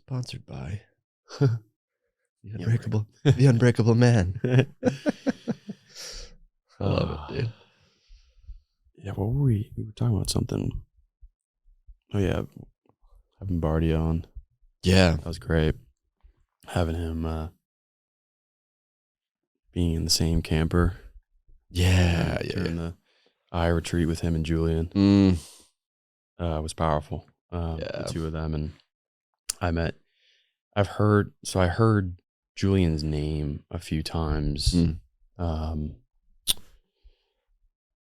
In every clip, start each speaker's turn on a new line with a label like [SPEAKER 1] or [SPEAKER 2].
[SPEAKER 1] Sponsored by the Unbreakable Man. I love it, dude.
[SPEAKER 2] Yeah, what were we? We were talking about something. Oh yeah, having Barty on.
[SPEAKER 1] Yeah,
[SPEAKER 2] That was great. Having him being in the same camper. During the eye retreat with him and Julian. Was powerful. The two of them, and I heard Julian's name a few times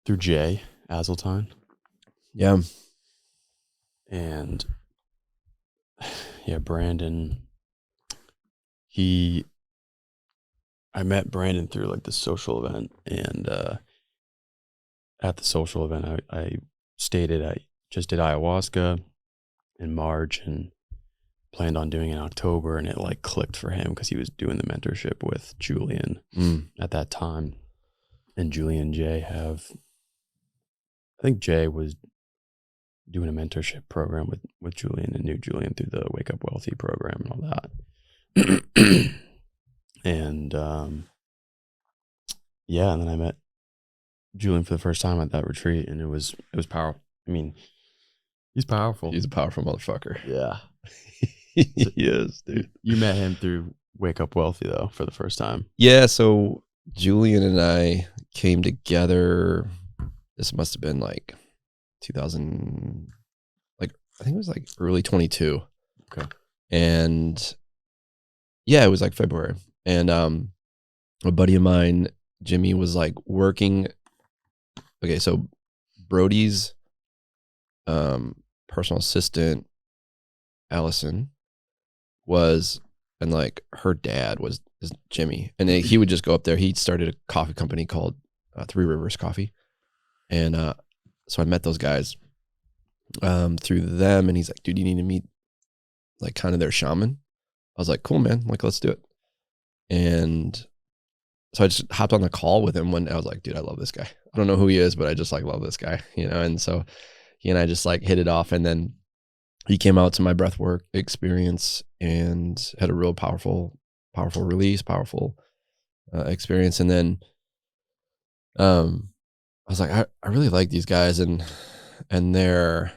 [SPEAKER 2] through Jay Azeltine.
[SPEAKER 1] Yeah.
[SPEAKER 2] And yeah, Brandon, I met Brandon through like the social event, and at the social event, I stated I just did ayahuasca in March and planned on doing it in October, and it like clicked for him because he was doing the mentorship with Julian at that time. And Julian and Jay I think Jay was doing a mentorship program with Julian and knew Julian through the Wake Up Wealthy program and all that. And and then I met Julian for the first time at that retreat, and it was powerful. I mean, he's powerful.
[SPEAKER 1] He's a powerful motherfucker.
[SPEAKER 2] Yeah.
[SPEAKER 1] He is, dude.
[SPEAKER 2] You met him through Wake Up Wealthy, though, for the first time.
[SPEAKER 1] Yeah, so Julian and I came together. This must have been like 2000, like I think it was like early 22.
[SPEAKER 2] Okay.
[SPEAKER 1] And yeah, it was like February. And a buddy of mine, Jimmy, was like working. Okay, so Brody's personal assistant, Allison, and like her dad is Jimmy, and he would just go up there. He started a coffee company called Three Rivers Coffee, and so I met those guys through them, and he's like, dude, you need to meet like kind of their shaman. I was like, cool, man, like let's do it. And so I just hopped on the call with him when I was like, dude, I love this guy. I don't know who he is, but I just like love this guy, and so he and I just like hit it off, and then he came out to my breathwork experience and had a real powerful release, powerful experience. And then I was like, I really like these guys, and their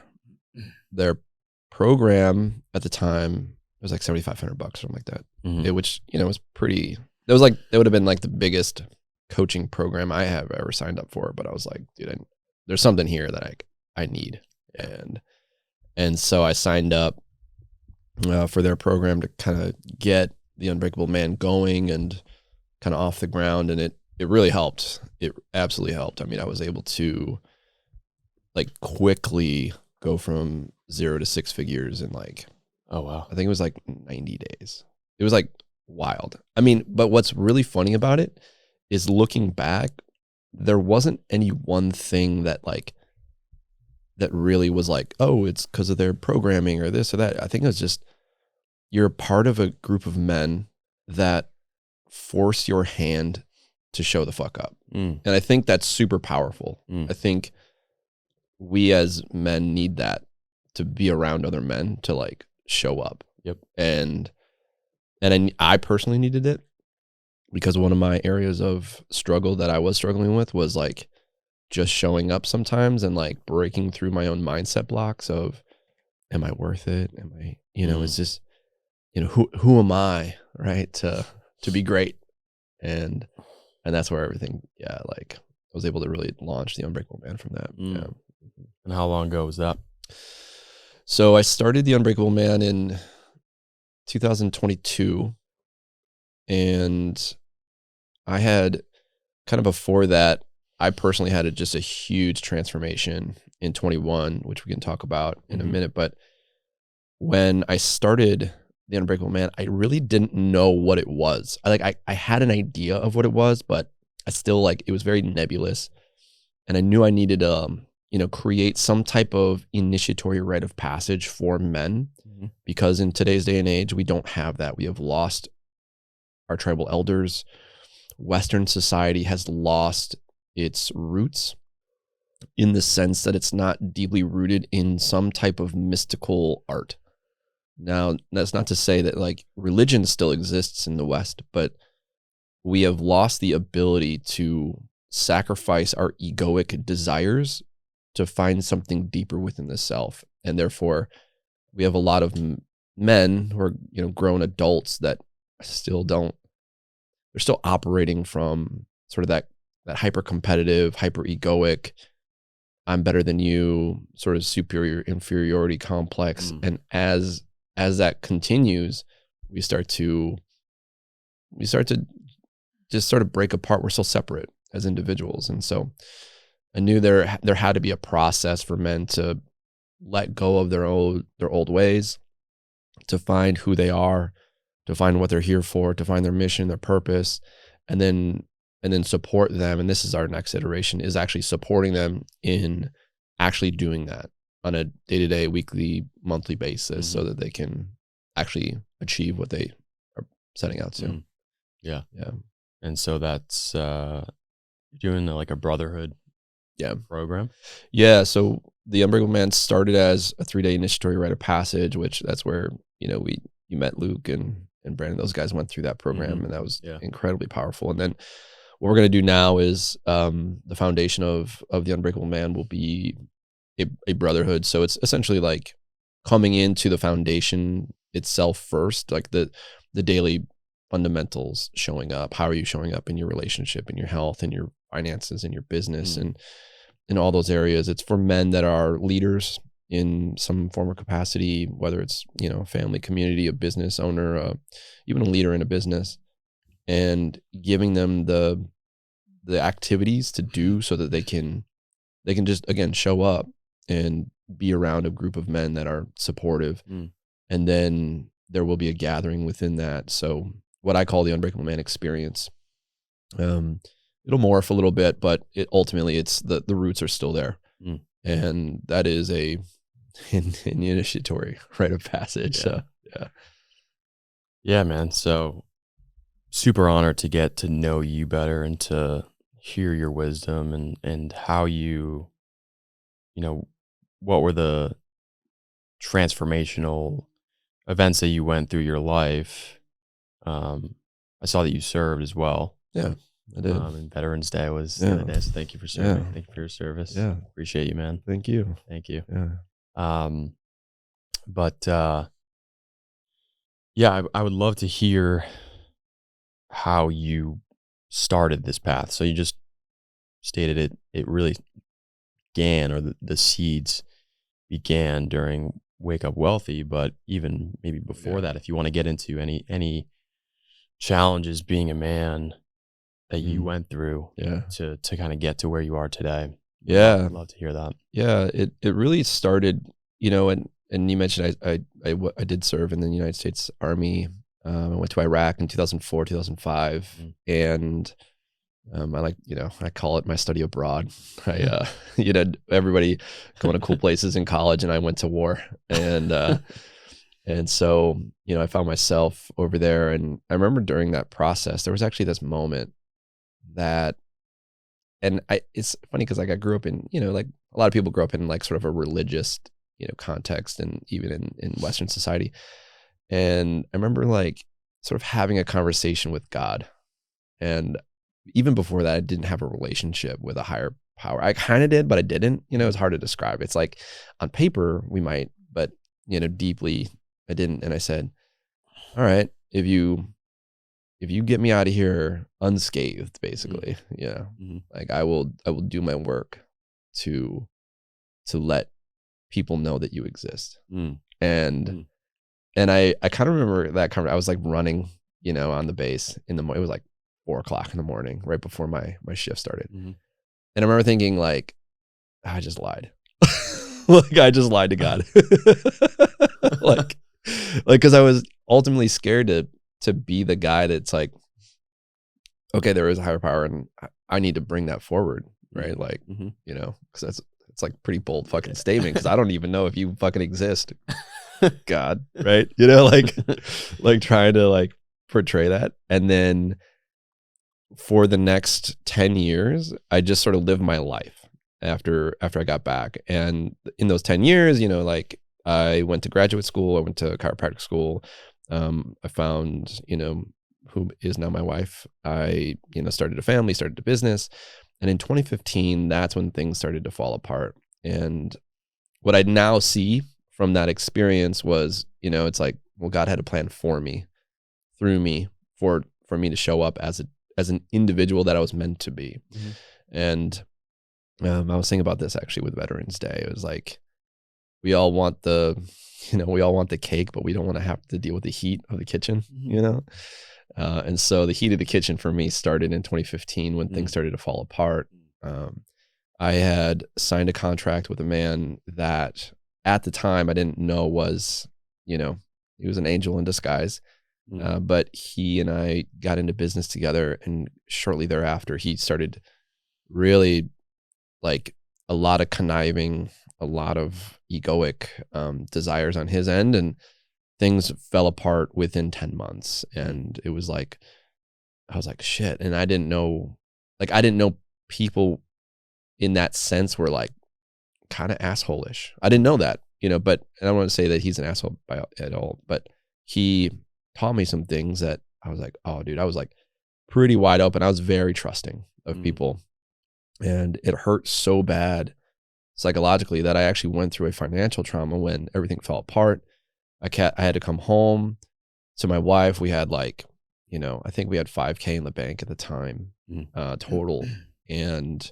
[SPEAKER 1] program at the time was like $7,500 or something like that, which was pretty. It was like it would have been like the biggest coaching program I have ever signed up for. But I was like, dude, there's something here that I need, and so I signed up for their program to kind of get the Unbreakable Man going and kind of off the ground. And it really helped. It absolutely helped. I mean, I was able to like quickly go from 0 to 6 figures in like,
[SPEAKER 2] oh wow,
[SPEAKER 1] I think it was like 90 days. It was like wild. I mean, but what's really funny about it is looking back, there wasn't any one thing that really was like, oh, it's because of their programming or this or that. I think it was just, you're a part of a group of men that force your hand to show the fuck up. And I think that's super powerful. I think we as men need that, to be around other men to like show up.
[SPEAKER 2] Yep.
[SPEAKER 1] And I personally needed it because one of my areas of struggle that I was struggling with was like just showing up sometimes and like breaking through my own mindset blocks of, am I worth it? Am I, is this, who am I, right? To be great. And that's where everything, like I was able to really launch the Unbreakable Man from that. Yeah.
[SPEAKER 2] And how long ago was that?
[SPEAKER 1] So I started the Unbreakable Man in 2022, and I had kind of before that, I personally had just a huge transformation in 21, which we can talk about in a minute. But when I started the Unbreakable Man, I really didn't know what it was. I had an idea of what it was, but I still it was very nebulous. And I knew I needed create some type of initiatory rite of passage for men, because in today's day and age, we don't have that. We have lost our tribal elders. Western society has lost its roots in the sense that it's not deeply rooted in some type of mystical art. Now, that's not to say that like religion still exists in the West, but we have lost the ability to sacrifice our egoic desires to find something deeper within the self. And therefore, we have a lot of men who are, grown adults that still don't, they're still operating from sort of that hyper competitive, hyper egoic, I'm better than you, sort of superior inferiority complex. And as that continues, we start to just sort of break apart. We're still separate as individuals. And so I knew there had to be a process for men to let go of their old ways, to find who they are, to find what they're here for, to find their mission, their purpose, and then support them. And this is our next iteration, is actually supporting them in actually doing that on a day-to-day, weekly, monthly basis, so that they can actually achieve what they are setting out to.
[SPEAKER 2] Yeah.
[SPEAKER 1] Yeah.
[SPEAKER 2] And so that's doing like a brotherhood program.
[SPEAKER 1] Yeah. So the Unbreakable Man started as a 3-day initiatory rite of passage, which that's where, you met Luke and Brandon. Those guys went through that program, and that was incredibly powerful. And then what we're going to do now is the foundation of the Unbreakable Man will be a brotherhood. So it's essentially like coming into the foundation itself first, like the daily fundamentals showing up. How are you showing up in your relationship, in your health, in your finances, in your business, and in all those areas. It's for men that are leaders in some form or capacity, whether it's, family, community, a business owner, even a leader in a business, and giving them the activities to do so that they can just, again, show up and be around a group of men that are supportive. And then there will be a gathering within that. So what I call the Unbreakable Man experience. It'll morph a little bit, but ultimately it's the roots are still there. And that is an initiatory rite of passage. So
[SPEAKER 2] yeah, man. So super honored to get to know you better and to hear your wisdom and how you, what were the transformational events that you went through your life. I saw that you served as well.
[SPEAKER 1] Yeah, I did.
[SPEAKER 2] And Veterans Day was the other day, so thank you for serving.
[SPEAKER 1] Yeah.
[SPEAKER 2] Thank you for your service.
[SPEAKER 1] Yeah.
[SPEAKER 2] Appreciate you, man.
[SPEAKER 1] Thank you.
[SPEAKER 2] Thank you.
[SPEAKER 1] Yeah.
[SPEAKER 2] But I would love to hear how you started this path. So you just stated it really began, or the seeds began during Wake Up Wealthy, but even maybe before that, if you want to get into any challenges being a man that you went through to kind of get to where you are today. I'd love to hear that.
[SPEAKER 1] Yeah, it really started, and you mentioned I did serve in the United States Army. I went to Iraq in 2004, 2005, and I call it my study abroad. Everybody going to cool places in college, and I went to war, and and so I found myself over there, and I remember during that process there was actually this moment that, and it's funny because like I grew up in, like a lot of people grow up in like sort of a religious, context, and even in Western society. And I remember like sort of having a conversation with God. And even before that, I didn't have a relationship with a higher power. I kind of did, but I didn't, it's hard to describe. It's like on paper we might, but deeply I didn't. And I said, all right, if you get me out of here unscathed, basically, like I will do my work to let people know that you exist. And I kind of remember that I was like running, on the base in the morning. It was like 4:00 in the morning, right before my shift started. And I remember thinking like, I just lied. Like I just lied to God. like, cause I was ultimately scared to be the guy that's like, okay, there is a higher power and I need to bring that forward. Right. Like, cause it's like pretty bold fucking statement. Cause I don't even know if you fucking exist. God. Right. Like trying to like portray that. And then for the next 10 years, I just sort of lived my life after I got back. And in those 10 years, like I went to graduate school. I went to chiropractic school. I found, who is now my wife. I, started a family, started a business. And in 2015, that's when things started to fall apart. And what I now see from that experience was, it's like, well, God had a plan for me, through me, for me to show up as an individual that I was meant to be.
[SPEAKER 2] Mm-hmm.
[SPEAKER 1] And I was thinking about this actually with Veterans Day. It was like, we all want the cake, but we don't want to have to deal with the heat of the kitchen, and so the heat of the kitchen for me started in 2015 when things started to fall apart. I had signed a contract with a man that at the time I didn't know was, he was an angel in disguise. But he and I got into business together, and shortly thereafter, he started really like a lot of conniving, a lot of egoic desires on his end, and things fell apart within 10 months. And it was like, I was like, shit. And I didn't know people in that sense were like kind of asshole-ish. I didn't know that, but I don't want to say that he's an asshole at all, but he taught me some things that I was like, oh dude, I was like pretty wide open. I was very trusting of people, and it hurt so bad psychologically that I actually went through a financial trauma when everything fell apart. I had to come home to my wife. We had like, I think we had $5,000 in the bank at the time, total. And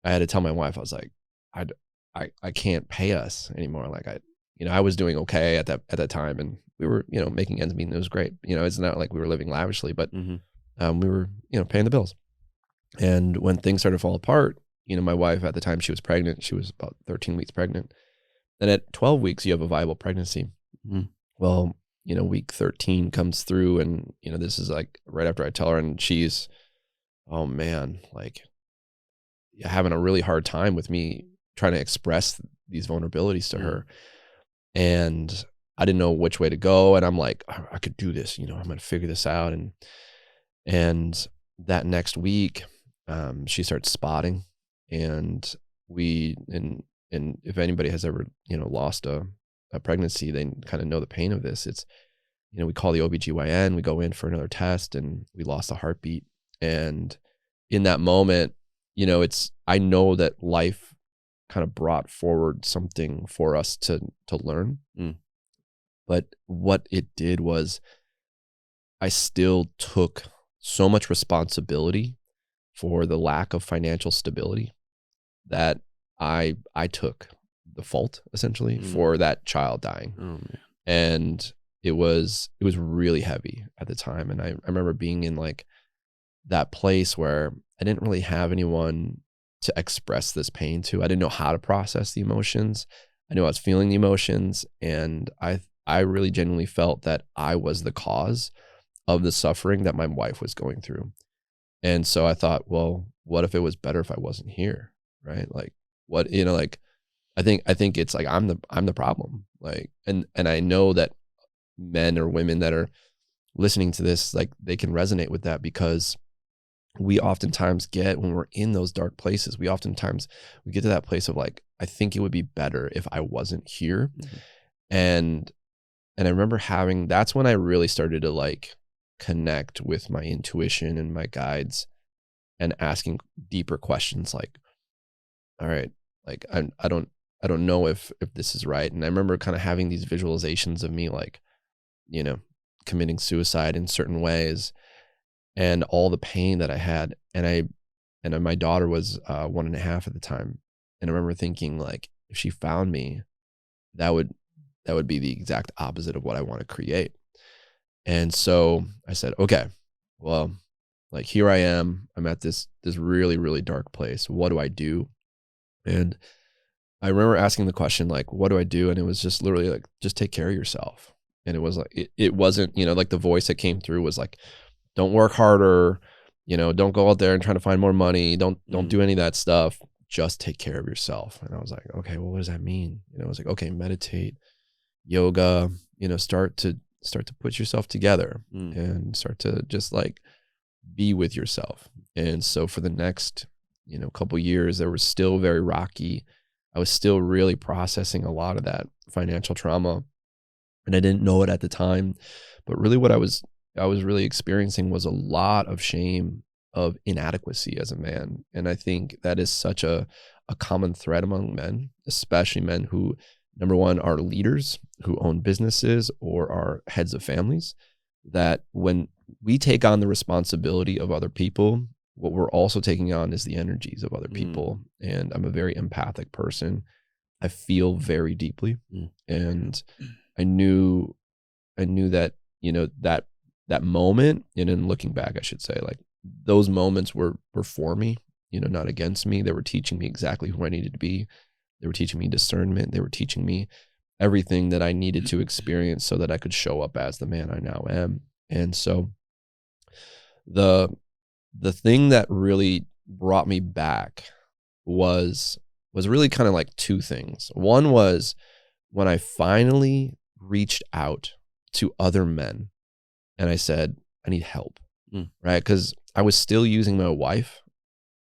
[SPEAKER 1] I had to tell my wife, I was like, I can't pay us anymore. Like I was doing okay at that time, and we were, making ends meet, and it was great. It's not like we were living lavishly, but we were, paying the bills. And when things started to fall apart, my wife at the time, she was pregnant. She was about 13 weeks pregnant. And at 12 weeks, you have a viable pregnancy. Well, week 13 comes through, and, this is like right after I tell her, and she's, oh man, like having a really hard time with me trying to express these vulnerabilities to her. And I didn't know which way to go. And I'm like, I could do this, I'm going to figure this out. And that next week, she starts spotting, and and if anybody has ever, lost a pregnancy, they kind of know the pain of this. It's, we call the OBGYN, we go in for another test, and we lost a heartbeat. And in that moment, I know that life kind of brought forward something for us to learn. But what it did was I still took so much responsibility for the lack of financial stability that I took the fault essentially for that child dying.
[SPEAKER 2] Oh man.
[SPEAKER 1] And it was really heavy at the time. And I remember being in like that place where I didn't really have anyone to express this pain to. I didn't know how to process the emotions. I knew I was feeling the emotions, and I really genuinely felt that I was the cause of the suffering that my wife was going through. And so I thought, well, what if it was better if I wasn't here? Right? Like what, like I think it's like I'm the problem. Like, and I know that men or women that are listening to this, like they can resonate with that, because we oftentimes get, when we're in those dark places, we get to that place of like, I think it would be better if I wasn't here. And I remember that's when I really started to like connect with my intuition and my guides, and asking deeper questions like, all right, like I don't know if this is right. And I remember kind of having these visualizations of me like, committing suicide in certain ways, and all the pain that I had. And my daughter was 1.5 at the time. And I remember thinking like, if she found me, that would be the exact opposite of what I want to create. And so I said, okay, well, like here I am, I'm at this really, really dark place. What do I do? And I remember asking the question, like, what do I do? And it was just literally like, just take care of yourself. And it was like, it wasn't, like the voice that came through was like, don't work harder, don't go out there and try to find more money. Don't do any of that stuff. Just take care of yourself. And I was like, okay, well, what does that mean? I was like, okay, meditate, yoga, start to put yourself together and start to just like be with yourself. And so for the next, couple years, there was still very rocky. I was still really processing a lot of that financial trauma, and I didn't know it at the time. But really what I was really experiencing was a lot of shame of inadequacy as a man. And I think that is such a common thread among men, especially men who, number one, are leaders, who own businesses or are heads of families, that when we take on the responsibility of other people, what we're also taking on is the energies of other people. And I'm a very empathic person. I feel very deeply. And I knew that, you know, that moment, and in looking back, I should say, like, those moments were for me, you know, not against me. They were teaching me exactly who I needed to be. They were teaching me discernment. They were teaching me everything that I needed to experience so that I could show up as the man I now am. And so the thing that really brought me back was really kind of like two things. One was when I finally reached out to other men and I said, I need help, right? Because I was still using my wife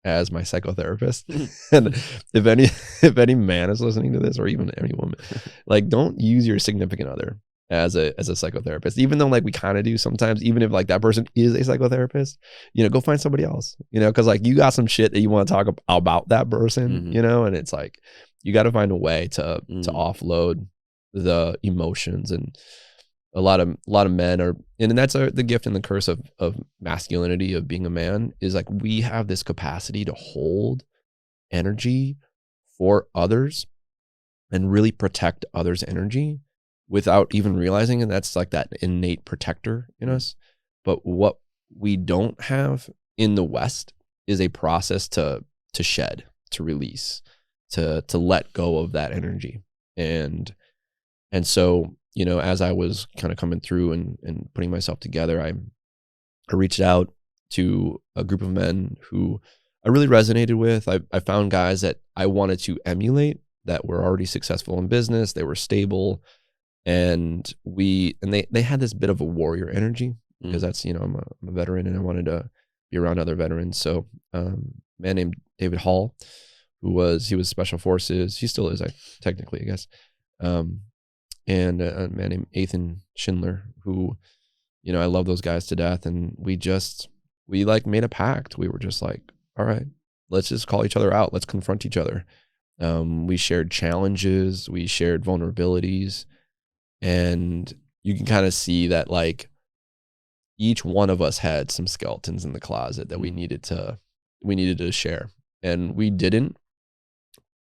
[SPEAKER 1] as my psychotherapist. And if any man is listening to this, or even any woman, like, don't use your significant other as a psychotherapist, even though like we kind of do sometimes, even if like that person is a psychotherapist, you know, go find somebody else, you know, because like you got some shit that you want to talk about that person, you know, and it's like you got to find a way to offload the emotions. And a lot of men are, and that's the gift and the curse of masculinity, of being a man, is like we have this capacity to hold energy for others and really protect others' energy without even realizing it. That's like that innate protector in us. But what we don't have in the West is a process to shed, to release, to let go of that energy. And so, you know, as I was kind of coming through and putting myself together, I reached out to a group of men who I really resonated with. I found guys that I wanted to emulate, that were already successful in business. They were stable. And they had this bit of a warrior energy, because that's, you know, I'm a veteran and I wanted to be around other veterans. So a man named David Hall, he was special forces. He still is, technically, I guess. And a man named Ethan Schindler, who, you know, I love those guys to death. And we like made a pact. We were just like, all right, let's just call each other out. Let's confront each other. We shared challenges. We shared vulnerabilities. And you can kind of see that like each one of us had some skeletons in the closet that we needed to share. And we didn't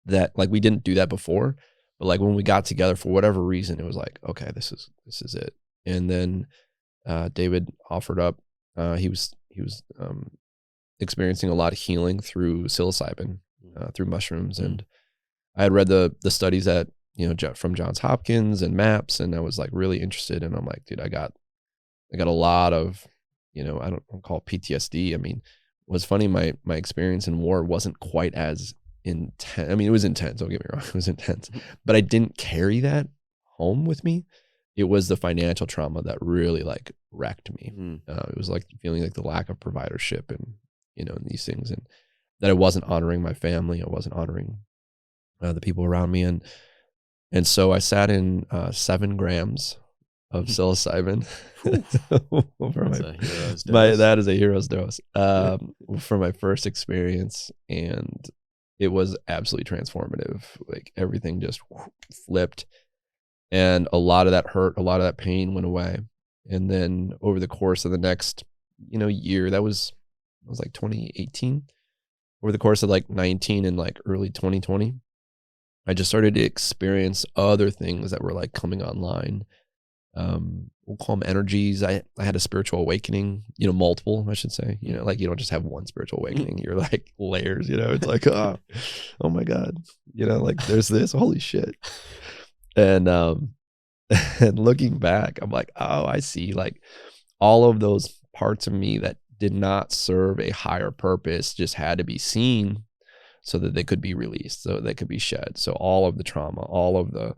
[SPEAKER 1] do that before. But like when we got together, for whatever reason, it was like, okay, this is it. And then David offered up. He was experiencing a lot of healing through psilocybin, through mushrooms, and I had read the studies that, you know, from Johns Hopkins and MAPS, and I was like really interested. And I'm like, dude, I got a lot of, you know, I don't call it PTSD. I mean, what's funny, my experience in war wasn't quite as intense. I mean, it was intense, don't get me wrong, it was intense, but I didn't carry that home with me. It was the financial trauma that really like wrecked me. It was like feeling like the lack of providership and, you know, and these things, and that I wasn't honoring my family. I wasn't honoring the people around me. And so I sat in 7 grams of psilocybin. That is a hero's dose for my first experience. And it was absolutely transformative. Like everything just flipped. And a lot of that hurt, a lot of that pain went away. And then over the course of the next, you know, year, that was like 2018. Over the course of like 19 and like early 2020, I just started to experience other things that were like coming online. We'll call them energies. I had a spiritual awakening, you know, multiple, I should say, you know, like you don't just have one spiritual awakening, you're like layers, you know, it's like, oh my God, you know, like there's this, holy shit. And, and looking back, I'm like, oh, I see, like all of those parts of me that did not serve a higher purpose just had to be seen so that they could be released, so they could be shed. So all of the trauma, all of the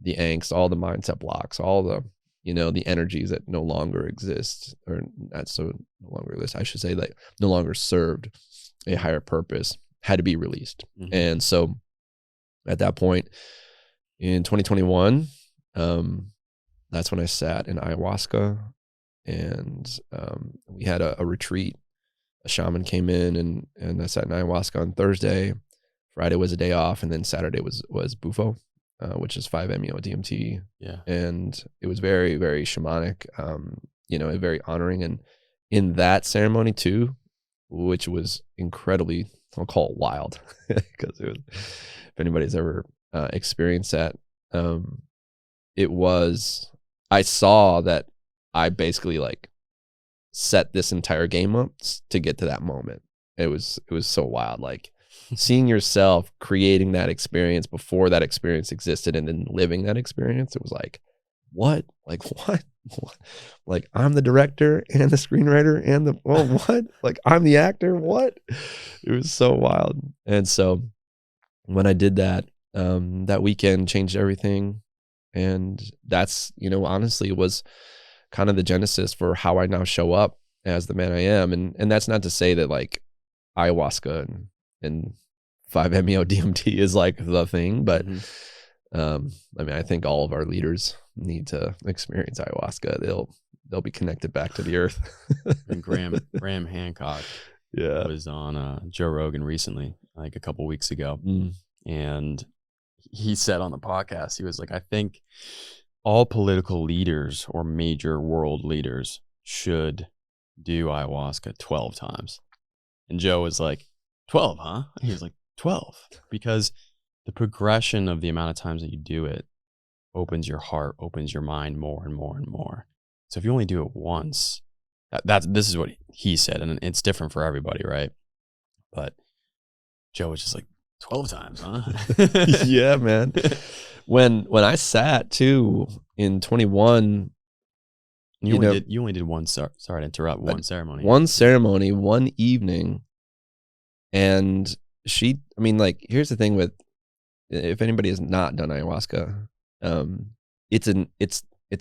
[SPEAKER 1] angst, all the mindset blocks, all the, you know, the energies that no longer exist, or not so no longer exist, I should say, like no longer served a higher purpose, had to be released. And so at that point in 2021, that's when I sat in ayahuasca, and we had a retreat. A shaman came in, and I sat in ayahuasca on Thursday. Friday was a day off, and then Saturday was bufo, which is 5-MeO-DMT.
[SPEAKER 2] Yeah.
[SPEAKER 1] And it was very, very shamanic, very honoring. And in that ceremony too, which was incredibly, I'll call it wild, because it was, if anybody's ever experienced that, I saw that I basically like set this entire game up to get to that moment. It was so wild, like seeing yourself creating that experience before that experience existed, and then living that experience. It was like, what? Like I'm the director and the screenwriter and what? Like I'm the actor. What? It was so wild. And so when I did that, that weekend changed everything. And that's, honestly was kind of the genesis for how I now show up as the man I am. And that's not to say that like ayahuasca and 5-MeO-DMT is like the thing, but I think all of our leaders need to experience ayahuasca. They'll be connected back to the earth.
[SPEAKER 2] And Graham Hancock was on Joe Rogan recently, like a couple weeks ago. And he said on the podcast, he was like, I think all political leaders or major world leaders should do ayahuasca 12 times. And Joe was like, 12, huh? And he was like, 12, because the progression of the amount of times that you do it opens your heart, opens your mind more and more and more. So if you only do it once, this is what he said, and it's different for everybody, right? But Joe was just like, 12 times, huh?
[SPEAKER 1] Yeah, man. When I sat too in 21,
[SPEAKER 2] you only did one. Sorry to interrupt. One ceremony.
[SPEAKER 1] One ceremony, one evening, and here's the thing with, if anybody has not done ayahuasca, it's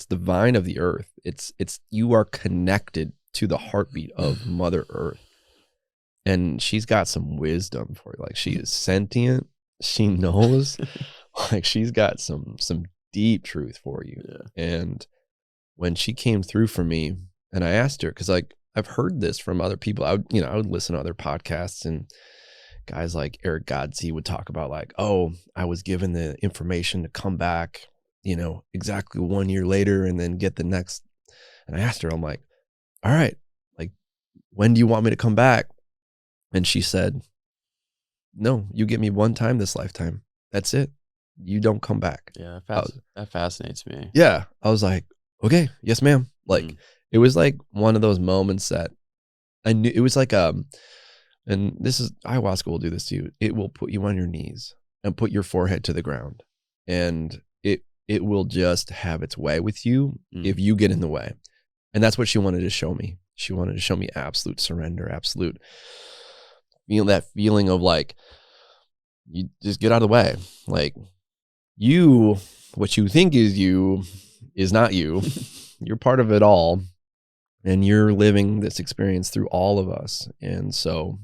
[SPEAKER 1] the vine of the earth. It's you are connected to the heartbeat of Mother Earth. And she's got some wisdom for you. Like she is sentient. She knows. Like she's got some deep truth for you. Yeah. And when she came through for me, and I asked her, because like I've heard this from other people. I would listen to other podcasts, and guys like Eric Godsey would talk about like, oh, I was given the information to come back, exactly 1 year later, and then get the next. And I asked her, I'm like, all right, like, when do you want me to come back? And she said, no, you get me one time this lifetime. That's it. You don't come back.
[SPEAKER 2] Yeah, that fascinates me.
[SPEAKER 1] Yeah. I was like, okay, yes, ma'am. Like, it was like one of those moments that I knew. It was like, and this is, ayahuasca will do this to you. It will put you on your knees and put your forehead to the ground. And it will just have its way with you if you get in the way. And that's what she wanted to show me. She wanted to show me absolute surrender, absolute that feeling of like, you just get out of the way. Like what you think is you is not you. You're part of it all. And you're living this experience through all of us. And so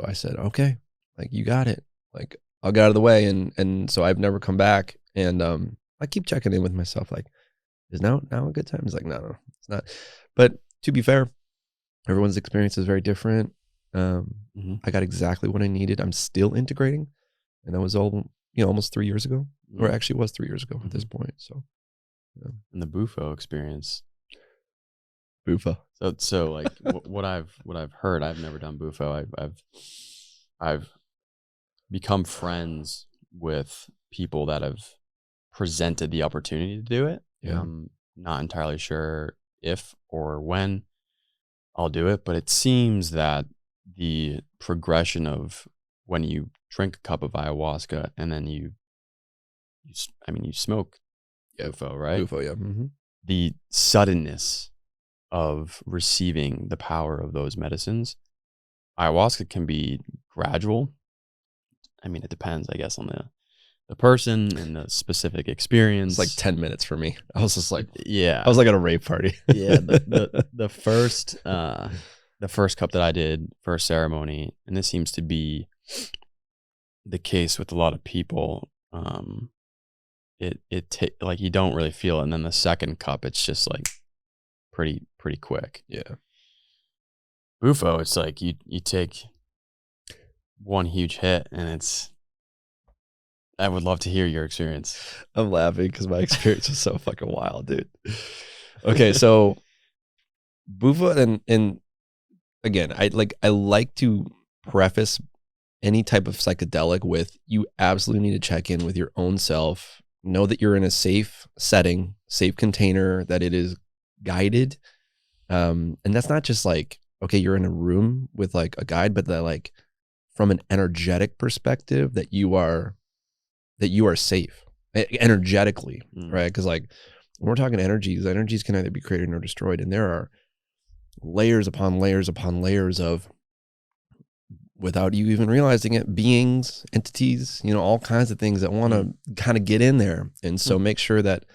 [SPEAKER 1] I said, okay, like you got it. Like I'll get out of the way. And so I've never come back. And I keep checking in with myself, like, is now a good time? It's like, no, it's not. But to be fair, everyone's experience is very different. I got exactly what I needed. I'm still integrating, and that was all, almost 3 years ago, or actually it was 3 years ago at this point. So,
[SPEAKER 2] and the bufo experience,
[SPEAKER 1] bufo.
[SPEAKER 2] So like what I've heard, I've never done bufo. I've become friends with people that have presented the opportunity to do it.
[SPEAKER 1] Yeah.
[SPEAKER 2] I'm not entirely sure if or when I'll do it, but it seems that the progression of when you drink a cup of ayahuasca and then you smoke bufo, right?
[SPEAKER 1] Bufo, yeah. Mm-hmm.
[SPEAKER 2] The suddenness of receiving the power of those medicines, ayahuasca can be gradual. I mean, it depends, I guess, on the person and the specific experience.
[SPEAKER 1] It's like 10 minutes for me. I was just like,
[SPEAKER 2] yeah,
[SPEAKER 1] I was like at a rave party.
[SPEAKER 2] Yeah, the first cup that I did, first ceremony, and this seems to be the case with a lot of people, like you don't really feel it. And then the second cup, it's just like pretty quick.
[SPEAKER 1] Yeah.
[SPEAKER 2] Bufo, it's like you take one huge hit, and I would love to hear your experience.
[SPEAKER 1] I'm laughing because my experience was so fucking wild, dude. Okay, so Bufo, and again, I like to preface any type of psychedelic with, you absolutely need to check in with your own self. Know that you're in a safe setting, safe container, that it is guided. And that's not just like, okay, you're in a room with like a guide, but that like from an energetic perspective, that you are safe energetically, right? Because like when we're talking energies can either be created or destroyed. And there are layers upon layers upon layers of, without you even realizing it, beings, entities, all kinds of things that want to kind of get in there. And so make sure that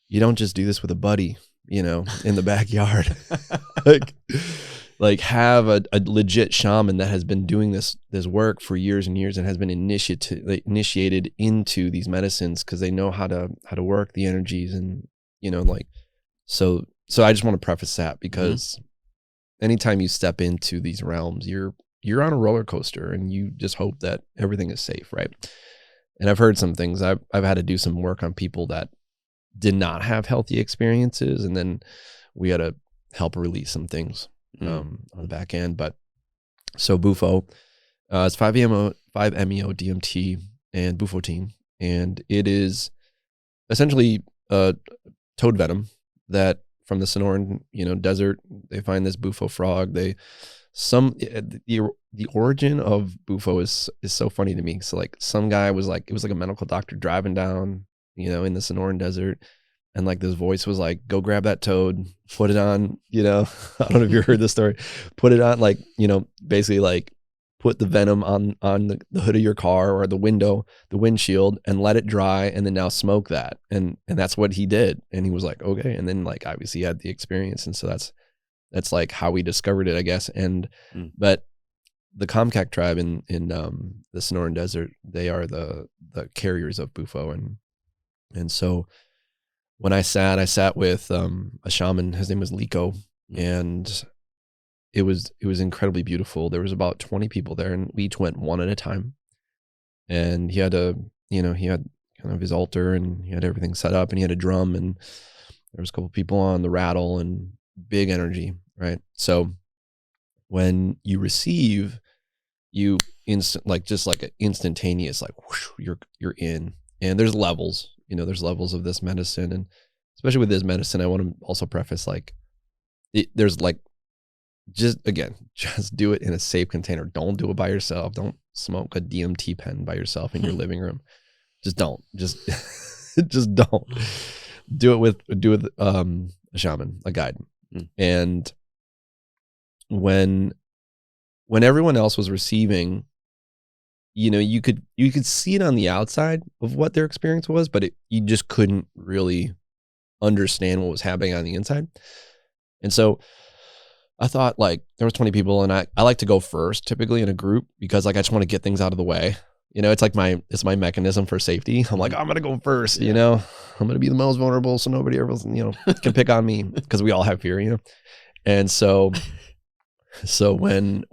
[SPEAKER 1] you don't just do this with a buddy, in the backyard. like have a legit shaman that has been doing this work for years and years, and has been initiated into these medicines, because they know how to work the energies. And so I just want to preface that, because anytime you step into these realms, you're on a roller coaster, and you just hope that everything is safe, right? And I've heard some things. I've had to do some work on people that did not have healthy experiences, and then we had to help release some things on the back end. But so Bufo, it's 5-MeO DMT and bufotine, and it is essentially toad venom that from the Sonoran desert. They find this Bufo frog. The origin of Bufo is so funny to me. So like some guy was like, it was like a medical doctor driving down, in the Sonoran desert, and like this voice was like, go grab that toad, put it on, I don't know if you heard this story, put it on, like, basically like put the venom on the hood of your car or the windshield, and let it dry, and then now smoke that. And that's what he did. And he was like, okay. And then like obviously he had the experience. And so that's like how we discovered it, I guess. And but the Comcac tribe in the Sonoran Desert, they are the carriers of Bufo, and so when I sat with a shaman. His name was Liko, and it was incredibly beautiful. There was about 20 people there, and we each went one at a time. And he had he had kind of his altar, and he had everything set up, and he had a drum, and there was a couple people on the rattle, and big energy, right? So when you receive, you just like an instantaneous, like whoosh, you're in. And there's levels, there's levels of this medicine. And especially with this medicine, I want to also preface, like, there's like, just do it in a safe container. Don't do it by yourself. Don't smoke a DMT pen by yourself in your living room. Just don't. Just don't. Do it with a shaman, a guide. And when everyone else was receiving, you could see it on the outside of what their experience was, but you just couldn't really understand what was happening on the inside. And so I thought, like, there was 20 people, and I like to go first typically in a group, because like I just want to get things out of the way. It's like it's my mechanism for safety. I'm like, I'm gonna go first. I'm gonna be the most vulnerable, so nobody else can pick on me, because we all have fear. And so when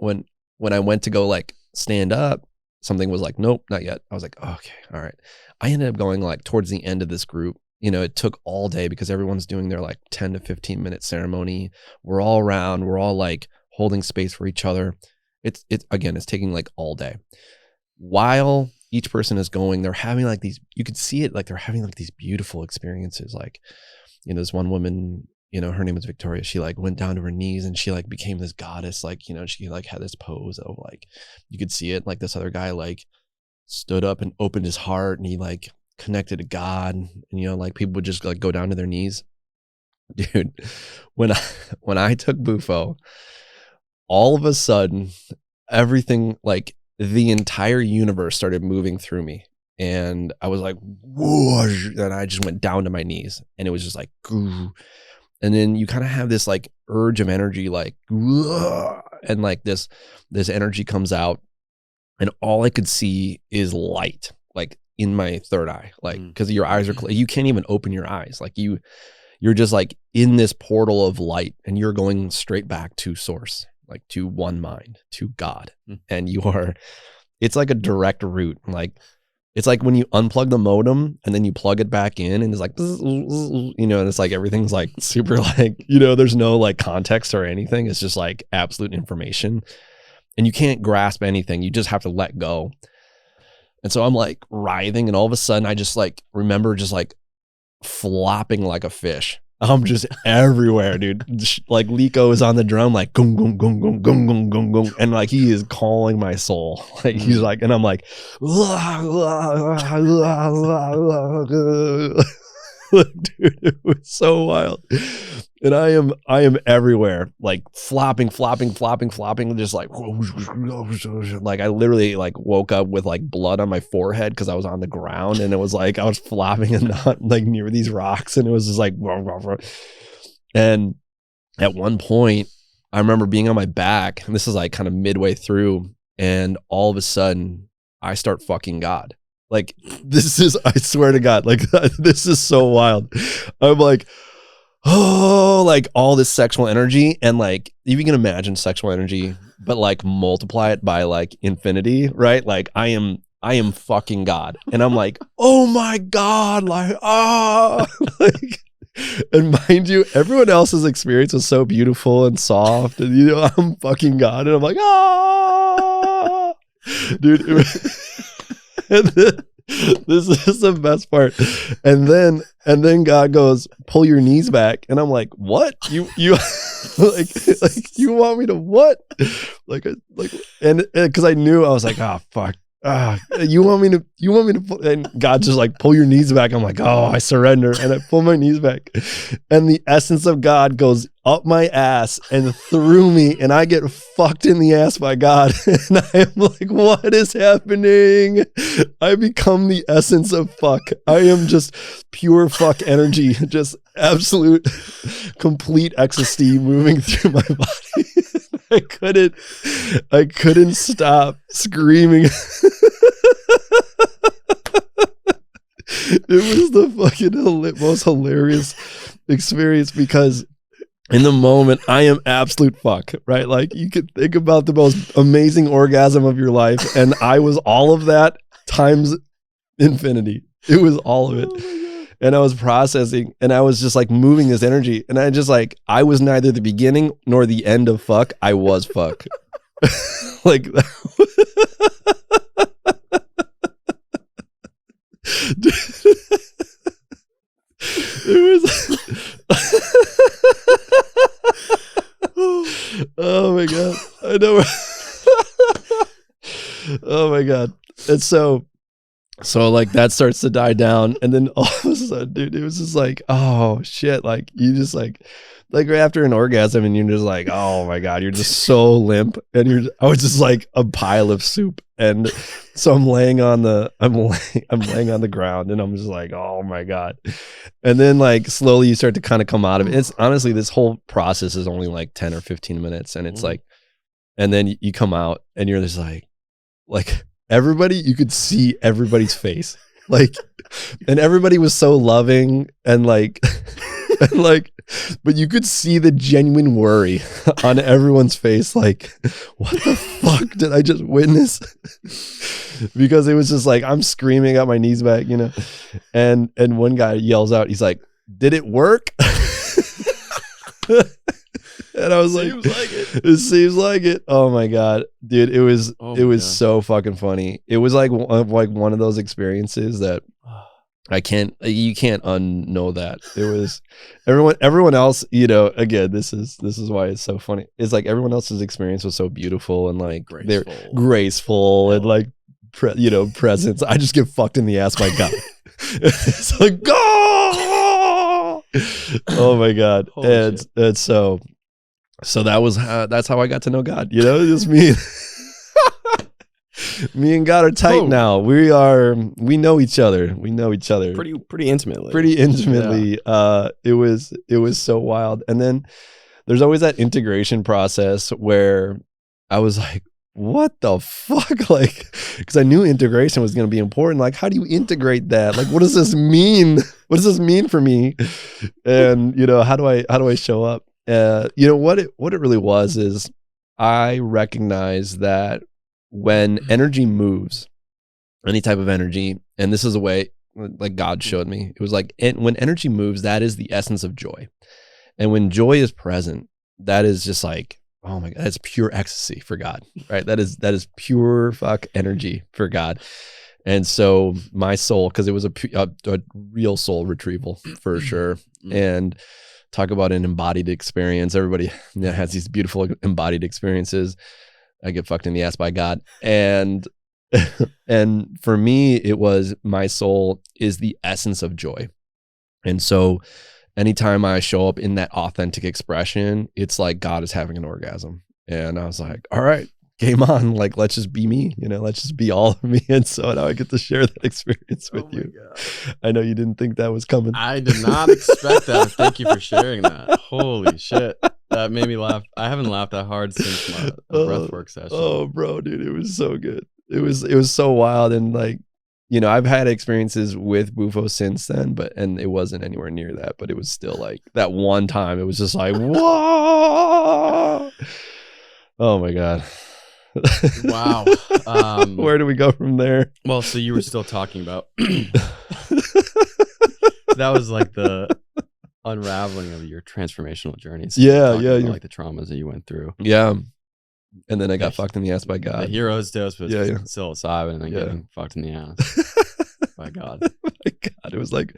[SPEAKER 1] I went to go like stand up, something was like, nope, not yet. I was like, oh, okay, all right. I ended up going like towards the end of this group. It took all day, because everyone's doing their like 10 to 15 minute ceremony. We're all around. We're all like holding space for each other. It's taking like all day. While each person is going, they're having like these, you could see it, like they're having like these beautiful experiences. Like, this one woman, her name was Victoria. She like went down to her knees, and she like became this goddess. Like, she like had this pose of like, you could see it. Like this other guy like stood up and opened his heart, and he like connected to God. And like people would just like go down to their knees. Dude, when I took Bufo, all of a sudden, everything, like the entire universe started moving through me. And I was like, whoosh, and I just went down to my knees, and it was just like, goo. And then you kind of have this like urge of energy, like, and like this energy comes out, and all I could see is light, like in my third eye, like, because your eyes are you can't even open your eyes, like you're just like in this portal of light, and you're going straight back to source, like to one mind, to God. And it's like a direct route. Like, it's like when you unplug the modem and then you plug it back in, and it's like, and it's like everything's like super like, there's no like context or anything. It's just like absolute information, and you can't grasp anything. You just have to let go. And so I'm like writhing, and all of a sudden I just like remember just like flopping like a fish. I'm just everywhere, dude. Like Lico is on the drum, like gung gung gung gung gung gung gung gung, and like he is calling my soul. Like he's like, and I'm like, dude, it was so wild. And I am everywhere, like flopping, just like I literally like woke up with like blood on my forehead because I was on the ground, and it was like I was flopping and not like near these rocks, and it was just like, and at one point I remember being on my back, and this is like kind of midway through, and all of a sudden I start fucking God. Like, this is, I swear to God, like this is so wild. I'm like, oh, like all this sexual energy, and like if you can imagine sexual energy but like multiply it by like infinity, right? Like I am fucking God, and I'm like, oh my God, like like, and mind you, everyone else's experience was so beautiful and soft, and I'm fucking God, and I'm like, dude, and then, this is the best part. And then God goes, pull your knees back. And I'm like, what? You like you want me to what? Like, and because I knew, I was like, oh fuck. You want me to, and God just like, pull your knees back. I'm like, oh, I surrender. And I pull my knees back, and the essence of God goes up my ass and through me, and I get fucked in the ass by God. And I am like, what is happening? I become the essence of fuck. I am just pure fuck energy, just absolute complete ecstasy moving through my body. I couldn't stop screaming. It was the fucking most hilarious experience, because in the moment I am absolute fuck, right? Like, you could think about the most amazing orgasm of your life, and I was all of that times infinity. It was all of it. And I was processing, and I was just like moving this energy, and I just like, I was neither the beginning nor the end of fuck. I was fuck. Like, it was oh my God, I know. Oh my God. And so like that starts to die down, and then all of a sudden, dude, it was just like, oh shit, like you just like right after an orgasm, and you're just like, oh my God, you're just so limp, and I was just like a pile of soup. And so I'm laying on the ground, and I'm just like, oh my God. And then like slowly you start to kind of come out of it. It's honestly, this whole process is only like 10 or 15 minutes, and it's like, and then you come out, and you're just like everybody, you could see everybody's face, like, and everybody was so loving, and like, and like, but you could see the genuine worry on everyone's face, like, what the fuck did I just witness? Because it was just like, I'm screaming, got my knees back, and one guy yells out, he's like, did it work? And I was like, it seems like it. Oh my God, dude, it was so fucking funny. It was like one of those experiences that you can't unknow that. It was everyone else, again, this is why it's so funny. It's like everyone else's experience was so beautiful, and like they're graceful and like presence. I just get fucked in the ass by God. It's like, oh my God. And so that was that's how I got to know God. Just me. Me and God are tight now. We know each other.
[SPEAKER 2] Pretty intimately.
[SPEAKER 1] Yeah. It was so wild. And then there's always that integration process where I was like, what the fuck? Like, because I knew integration was going to be important. Like, how do you integrate that? Like, what does this mean? What does this mean for me? And, you know, how do I show up? You know, what it really was is I recognize that when energy moves, any type of energy, and this is a way like God showed me, it was like, when energy moves, that is the essence of joy. And when joy is present, that is just like, oh my God, that's pure ecstasy for God, right? That is pure fuck energy for God. And so my soul, because it was a real soul retrieval for sure. And talk about an embodied experience. Everybody has these beautiful embodied experiences. I get fucked in the ass by God. And and for me, it was, my soul is the essence of joy. And so anytime I show up in that authentic expression, it's like God is having an orgasm. And I was like, all right, game on. Like, let's just be me, you know, let's just be all of me. And so now I get to share that experience with you. God. I know you didn't think that was coming.
[SPEAKER 2] I did not expect that. Thank you for sharing that. Holy shit. That made me laugh. I haven't laughed that hard since my breathwork session.
[SPEAKER 1] Oh, bro, dude, it was so good. It was so wild. And like, you know, I've had experiences with Bufo since then, and it wasn't anywhere near that, but it was still like that one time. It was just like, whoa. Oh my God.
[SPEAKER 2] Wow.
[SPEAKER 1] Where do we go from there?
[SPEAKER 2] Well, so you were still talking about, that was like the unraveling of your transformational journey. So
[SPEAKER 1] yeah.
[SPEAKER 2] Like the traumas that you went through.
[SPEAKER 1] Yeah. And then I got fucked in the ass by God.
[SPEAKER 2] The hero's dose was psilocybin and then getting fucked in the ass by God.
[SPEAKER 1] My God, it was like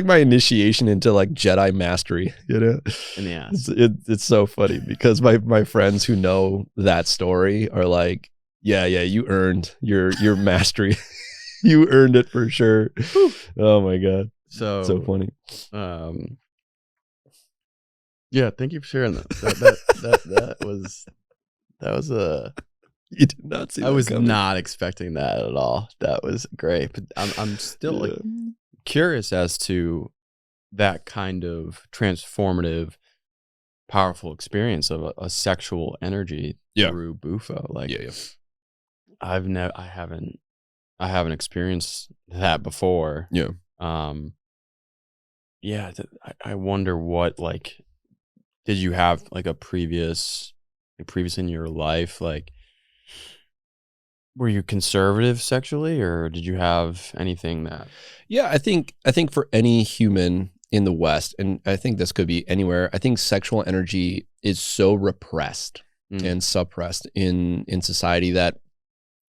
[SPEAKER 1] my initiation into like Jedi mastery, you know?
[SPEAKER 2] In the ass.
[SPEAKER 1] It's so funny because my friends who know that story are like, yeah, you earned your mastery. You earned it for sure. Oh my God. So funny.
[SPEAKER 2] Yeah, thank you for sharing that. That was a.
[SPEAKER 1] You did not see that.
[SPEAKER 2] I was
[SPEAKER 1] coming.
[SPEAKER 2] not expecting that at all. That was great. But I'm still like curious as to that kind of transformative, powerful experience of a sexual energy through Bufo. Like, I haven't experienced that before.
[SPEAKER 1] Yeah.
[SPEAKER 2] I wonder what, like, did you have like a previous in your life, like, were you conservative sexually, or did you have anything that?
[SPEAKER 1] Yeah, I think for any human in the West, and I think this could be anywhere, I think sexual energy is so repressed and suppressed in society that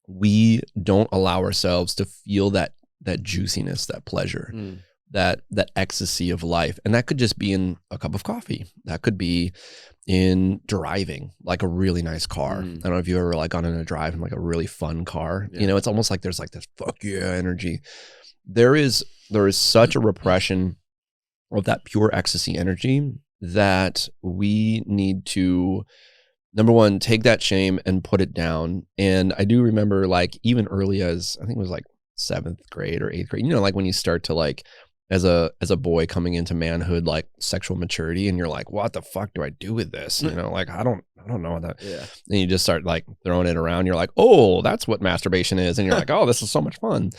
[SPEAKER 1] we don't allow ourselves to feel that juiciness, that pleasure, that ecstasy of life. And that could just be in a cup of coffee. That could be in driving like a really nice car. I don't know if you ever like gone on a drive in like a really fun car. You know, it's almost like there's like this fuck yeah energy. There is such a repression of that pure ecstasy energy that we need to, number one, take that shame and put it down. And I do remember, like, even early as, I think it was like 7th grade or 8th grade, you know, like when you start to like, as a boy coming into manhood, like sexual maturity, and you're like, what the fuck do I do with this? You know, like, I don't know what that.
[SPEAKER 2] Yeah.
[SPEAKER 1] And you just start like throwing it around. You're like, oh, that's what masturbation is. And you're like, oh, this is so much fun.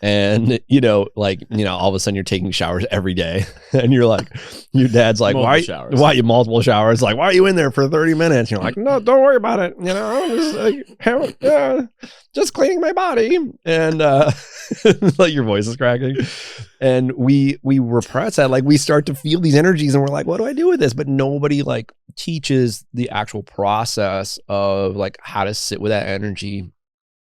[SPEAKER 1] And, you know, like, you know, all of a sudden you're taking showers every day and you're like, your dad's like, why you multiple showers? Like, why are you in there for 30 minutes? And you're like, no, don't worry about it. You know, I'm just just cleaning my body. And like your voice is cracking. And we repress that. Like, we start to feel these energies and we're like, what do I do with this? But nobody like teaches the actual process of like how to sit with that energy,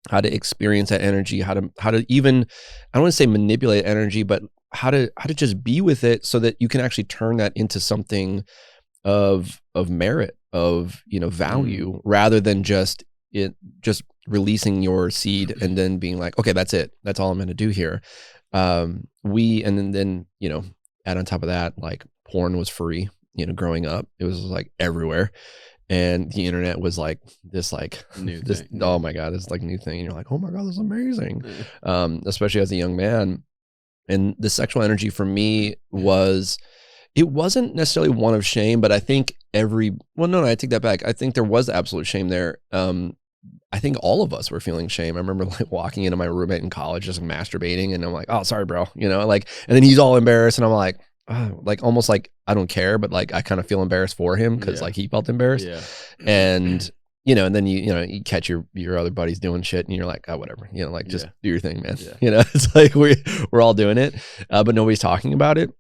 [SPEAKER 1] how to experience that energy, how to even, I don't want to say manipulate energy, but how to just be with it so that you can actually turn that into something of merit, of, you know, value, rather than just releasing your seed and then being like, okay, that's it. That's all I'm going to do here. And then, you know, add on top of that, like porn was free, you know, growing up, it was like everywhere. And the internet was like this, like
[SPEAKER 2] new
[SPEAKER 1] this,
[SPEAKER 2] thing.
[SPEAKER 1] oh my God, this like new thing. And you're like, oh my God, this is amazing. Especially as a young man. And the sexual energy for me it wasn't necessarily one of shame, but I think I take that back. I think there was absolute shame there. I think all of us were feeling shame. I remember like walking into my roommate in college, just masturbating, and I'm like, oh, sorry, bro, like, and then he's all embarrassed, and I'm like, oh, like almost like I don't care, but like I kind of feel embarrassed for him because like he felt embarrassed, and and then you catch your other buddies doing shit, and you're like, oh, whatever, like just do your thing, man. It's like we're all doing it, but nobody's talking about it.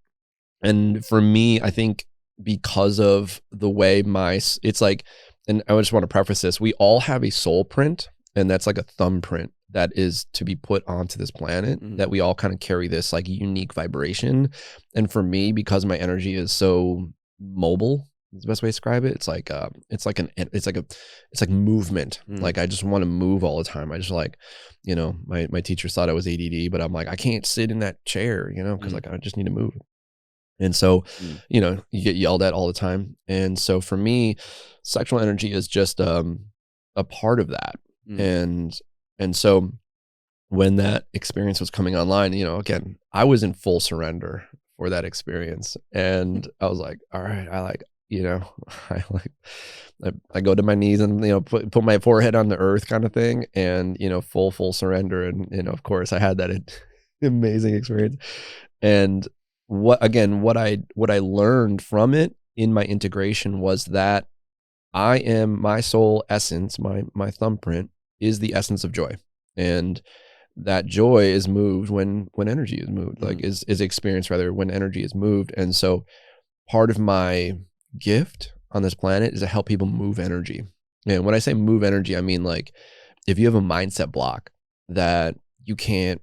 [SPEAKER 1] And for me, I think because of the way it's like, and I just want to preface this, we all have a soul print, and that's like a thumbprint that is to be put onto this planet, that we all kind of carry this like unique vibration. And for me, because my energy is so mobile, is the best way to describe it. It's like movement. Like I just want to move all the time. I just like, my teachers thought I was ADD, but I'm like, I can't sit in that chair, because like I just need to move. And so, you get yelled at all the time. And so for me, sexual energy is just a part of that. And so when that experience was coming online, again, I was in full surrender for that experience. And I was like, all right, I go to my knees and, put my forehead on the earth kind of thing, and, full surrender. And, of course I had that amazing experience. And what I learned from it in my integration was that I am my soul essence, my thumbprint is the essence of joy. And that joy is moved when energy is moved, like is experienced rather when energy is moved. And so part of my gift on this planet is to help people move energy. And when I say move energy, I mean like if you have a mindset block that you can't,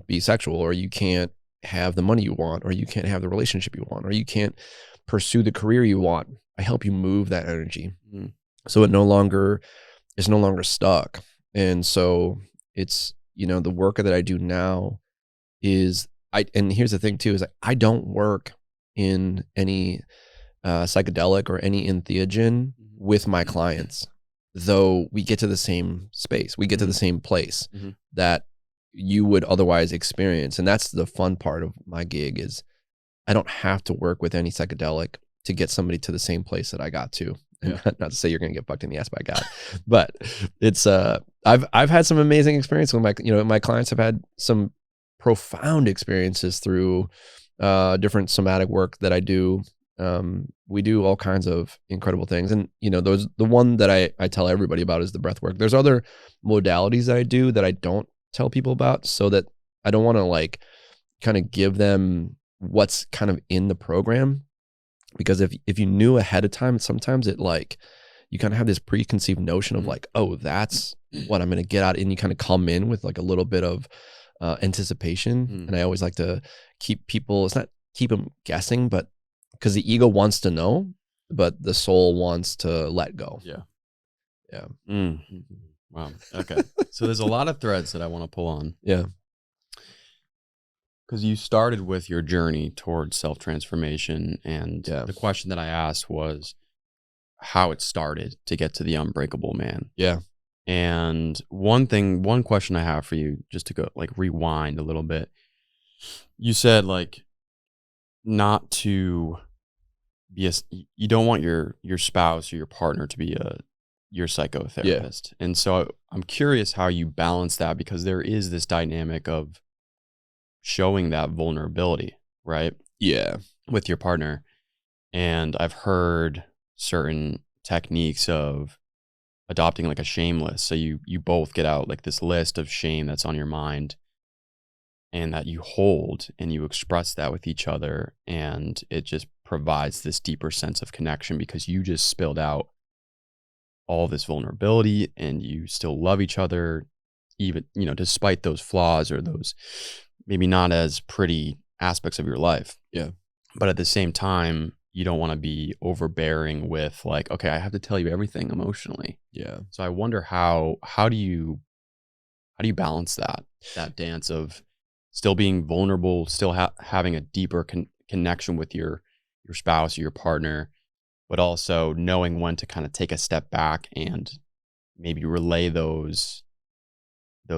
[SPEAKER 1] be sexual, or you can't have the money you want, or you can't have the relationship you want, or you can't pursue the career you want, I help you move that energy. So it's no longer stuck. And so it's, the work that I do now is and here's the thing too, is I don't work in any psychedelic or any entheogen with my clients, though we get to the same space, we get to the same place that you would otherwise experience. And that's the fun part of my gig, is I don't have to work with any psychedelic to get somebody to the same place that I got to. And not to say you're going to get fucked in the ass by God, but it's I've had some amazing experience with my clients have had some profound experiences through different somatic work that I do. We do all kinds of incredible things, and the one that I tell everybody about is the breath work. There's other modalities that I do that I don't tell people about, so that I don't want to like kind of give them what's kind of in the program, because if you knew ahead of time, sometimes it like you kind of have this preconceived notion of like, oh, that's what I'm going to get out, and you kind of come in with like a little bit of anticipation. And I always like to keep people, it's not keep them guessing, but because the ego wants to know, but the soul wants to let go.
[SPEAKER 2] Wow. Okay. So there's a lot of threads that I want to pull on. Because you started with your journey towards self-transformation, and the question that I asked was how it started to get to the Unbreakable Man. And one question I have for you, just to go like rewind a little bit, you said like not to be you don't want your spouse or your partner to be your psychotherapist. And so I'm curious how you balance that, because there is this dynamic of showing that vulnerability, right? With your partner. And I've heard certain techniques of adopting like a shame list. So you both get out like this list of shame that's on your mind, and that you hold and you express that with each other. And it just provides this deeper sense of connection, because you just spilled out all this vulnerability and you still love each other, even, despite those flaws or those maybe not as pretty aspects of your life. But at the same time, you don't want to be overbearing with like, okay, I have to tell you everything emotionally. So I wonder how do you balance that dance of still being vulnerable, still having a deeper connection with your spouse or your partner, but also knowing when to kind of take a step back and maybe relay those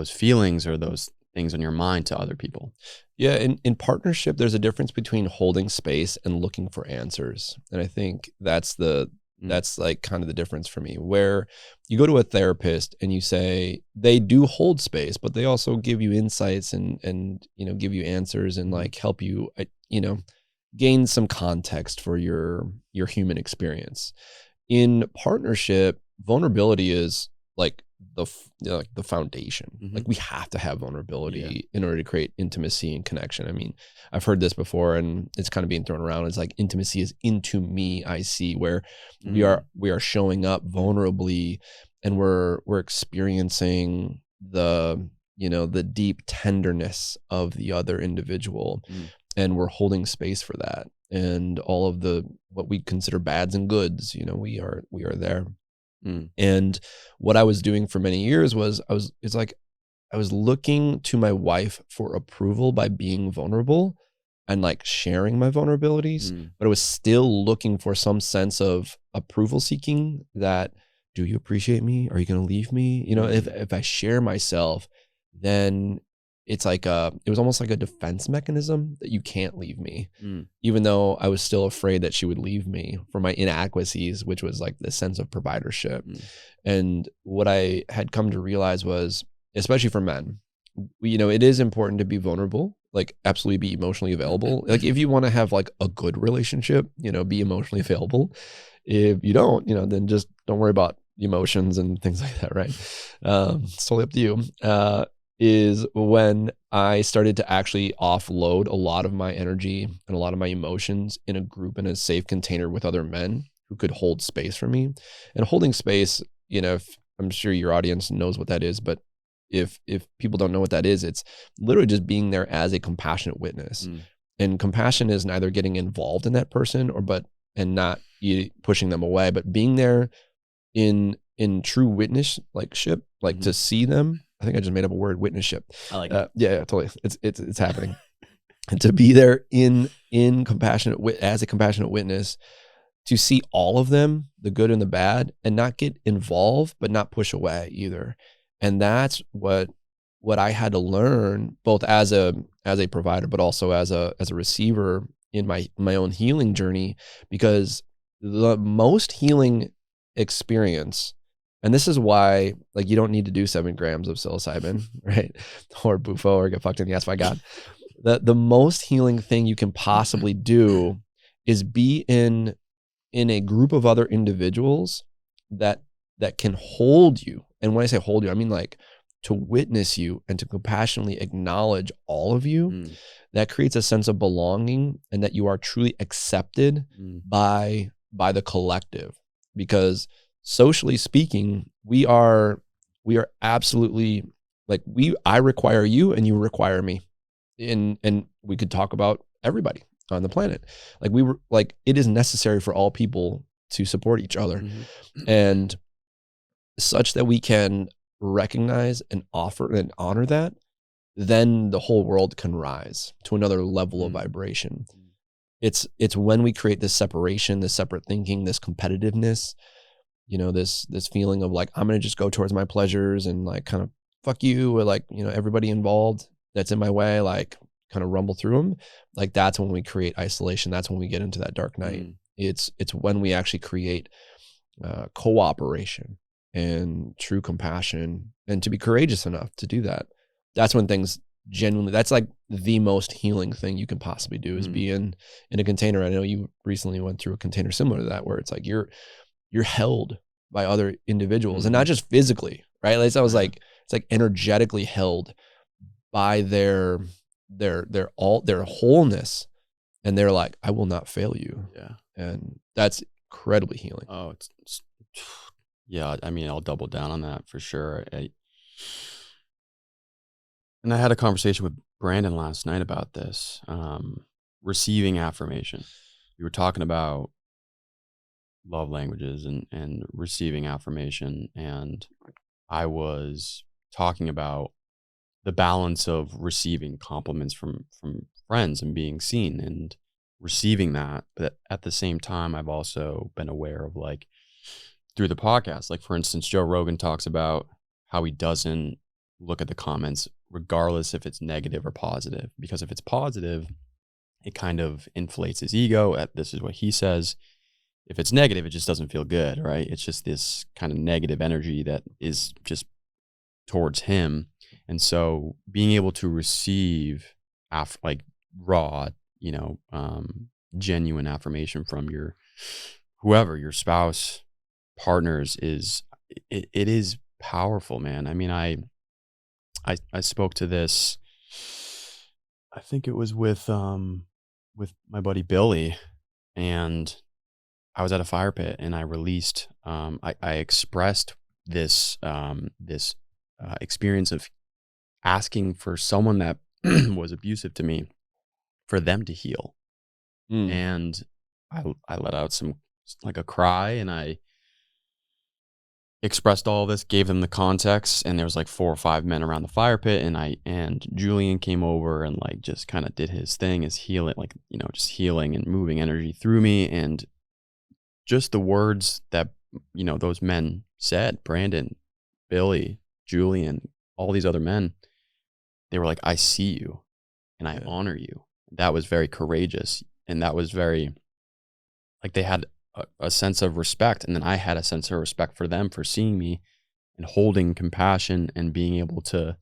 [SPEAKER 2] feelings or those things on your mind to other people.
[SPEAKER 1] In partnership, there's a difference between holding space and looking for answers. And I think that's the That's like kind of the difference for me, where you go to a therapist and you say they do hold space, but they also give you insights and give you answers and like help you gain some context for your human experience. In partnership, vulnerability is like the foundation. Like we have to have vulnerability in order to create intimacy and connection. I mean, I've heard this before and it's kind of being thrown around. It's like intimacy is into me, I see, where we are showing up vulnerably and we're experiencing the deep tenderness of the other individual. And we're holding space for that. And all of what we consider bads and goods, we are there. And what I was doing for many years was I was looking to my wife for approval by being vulnerable and like sharing my vulnerabilities, but I was still looking for some sense of approval seeking that, do you appreciate me? Are you going to leave me? If I share myself, then it's like it was almost like a defense mechanism that you can't leave me, even though I was still afraid that she would leave me for my inadequacies, which was like the sense of providership. And what I had come to realize was, especially for men, it is important to be vulnerable, like absolutely be emotionally available. Like if you want to have like a good relationship, be emotionally available. If you don't, then just don't worry about emotions and things like that, right? It's totally up to you. Is when I started to actually offload a lot of my energy and a lot of my emotions in a group, in a safe container with other men who could hold space for me. And holding space, if I'm sure your audience knows what that is, but if people don't know what that is, it's literally just being there as a compassionate witness. And compassion is neither getting involved in that person and not pushing them away, but being there in true witness ship, to see them. I think I just made up a word, witnesship.
[SPEAKER 2] I like it.
[SPEAKER 1] Yeah, totally. It's happening. And to be there in as a compassionate witness, to see all of them, the good and the bad, and not get involved, but not push away either. And that's what I had to learn, both as a provider, but also as a receiver in my own healing journey, because the most healing experience, and this is why, like, you don't need to do 7 grams of psilocybin, right? Or bufo, or get fucked in the ass by God. The most healing thing you can possibly do is be in a group of other individuals that can hold you. And when I say hold you, I mean like to witness you and to compassionately acknowledge all of you. That creates a sense of belonging and that you are truly accepted by the collective. Because socially speaking, we are absolutely like I require you and you require me. And we could talk about everybody on the planet. Like it is necessary for all people to support each other. And such that we can recognize and offer and honor that, then the whole world can rise to another level of vibration. It's when we create this separation, this separate thinking, this competitiveness, this feeling of like, I'm going to just go towards my pleasures and like kind of fuck you, or like, everybody involved that's in my way, like kind of rumble through them. Like that's when we create isolation. That's when we get into that dark night. It's when we actually create cooperation and true compassion, and to be courageous enough to do that. That's when things genuinely, that's like the most healing thing you can possibly do, is be in a container. I know you recently went through a container similar to that, where it's like you're held by other individuals, and not just physically, right? Like I was like, it's like energetically held by their wholeness, and they're like, I will not fail you.
[SPEAKER 2] Yeah.
[SPEAKER 1] And that's incredibly healing.
[SPEAKER 2] Oh, it's yeah. I mean, I'll double down on that for sure. And I had a conversation with Brandon last night about this, receiving affirmation. We were talking about love languages and receiving affirmation. And I was talking about the balance of receiving compliments from friends and being seen and receiving that. But at the same time, I've also been aware of, like, through the podcast, like for instance, Joe Rogan talks about how he doesn't look at the comments regardless if it's negative or positive, because if it's positive, it kind of inflates his ego. This is what he says. if it's negative, it just doesn't feel good, right? It's just this kind of negative energy that is just towards him. And so being able to receive like raw, genuine affirmation from your whoever, your spouse, partners, it is powerful, man. I mean, I spoke to this, I think it was with my buddy Billy, and I was at a fire pit and I released, I expressed this, experience of asking for someone that was abusive to me, for them to heal. And I let out some, like a cry, and I expressed all this, gave them the context, and there was like 4 or 5 men around the fire pit, and Julian came over and like just kind of did his thing as healing, like, just healing and moving energy through me. And just the words that, those men said, Brandon, Billy, Julian, all these other men, they were like, I see you and I honor you. That was very courageous. And that was very, like, they had a sense of respect. And then I had a sense of respect for them for seeing me and holding compassion and being able to,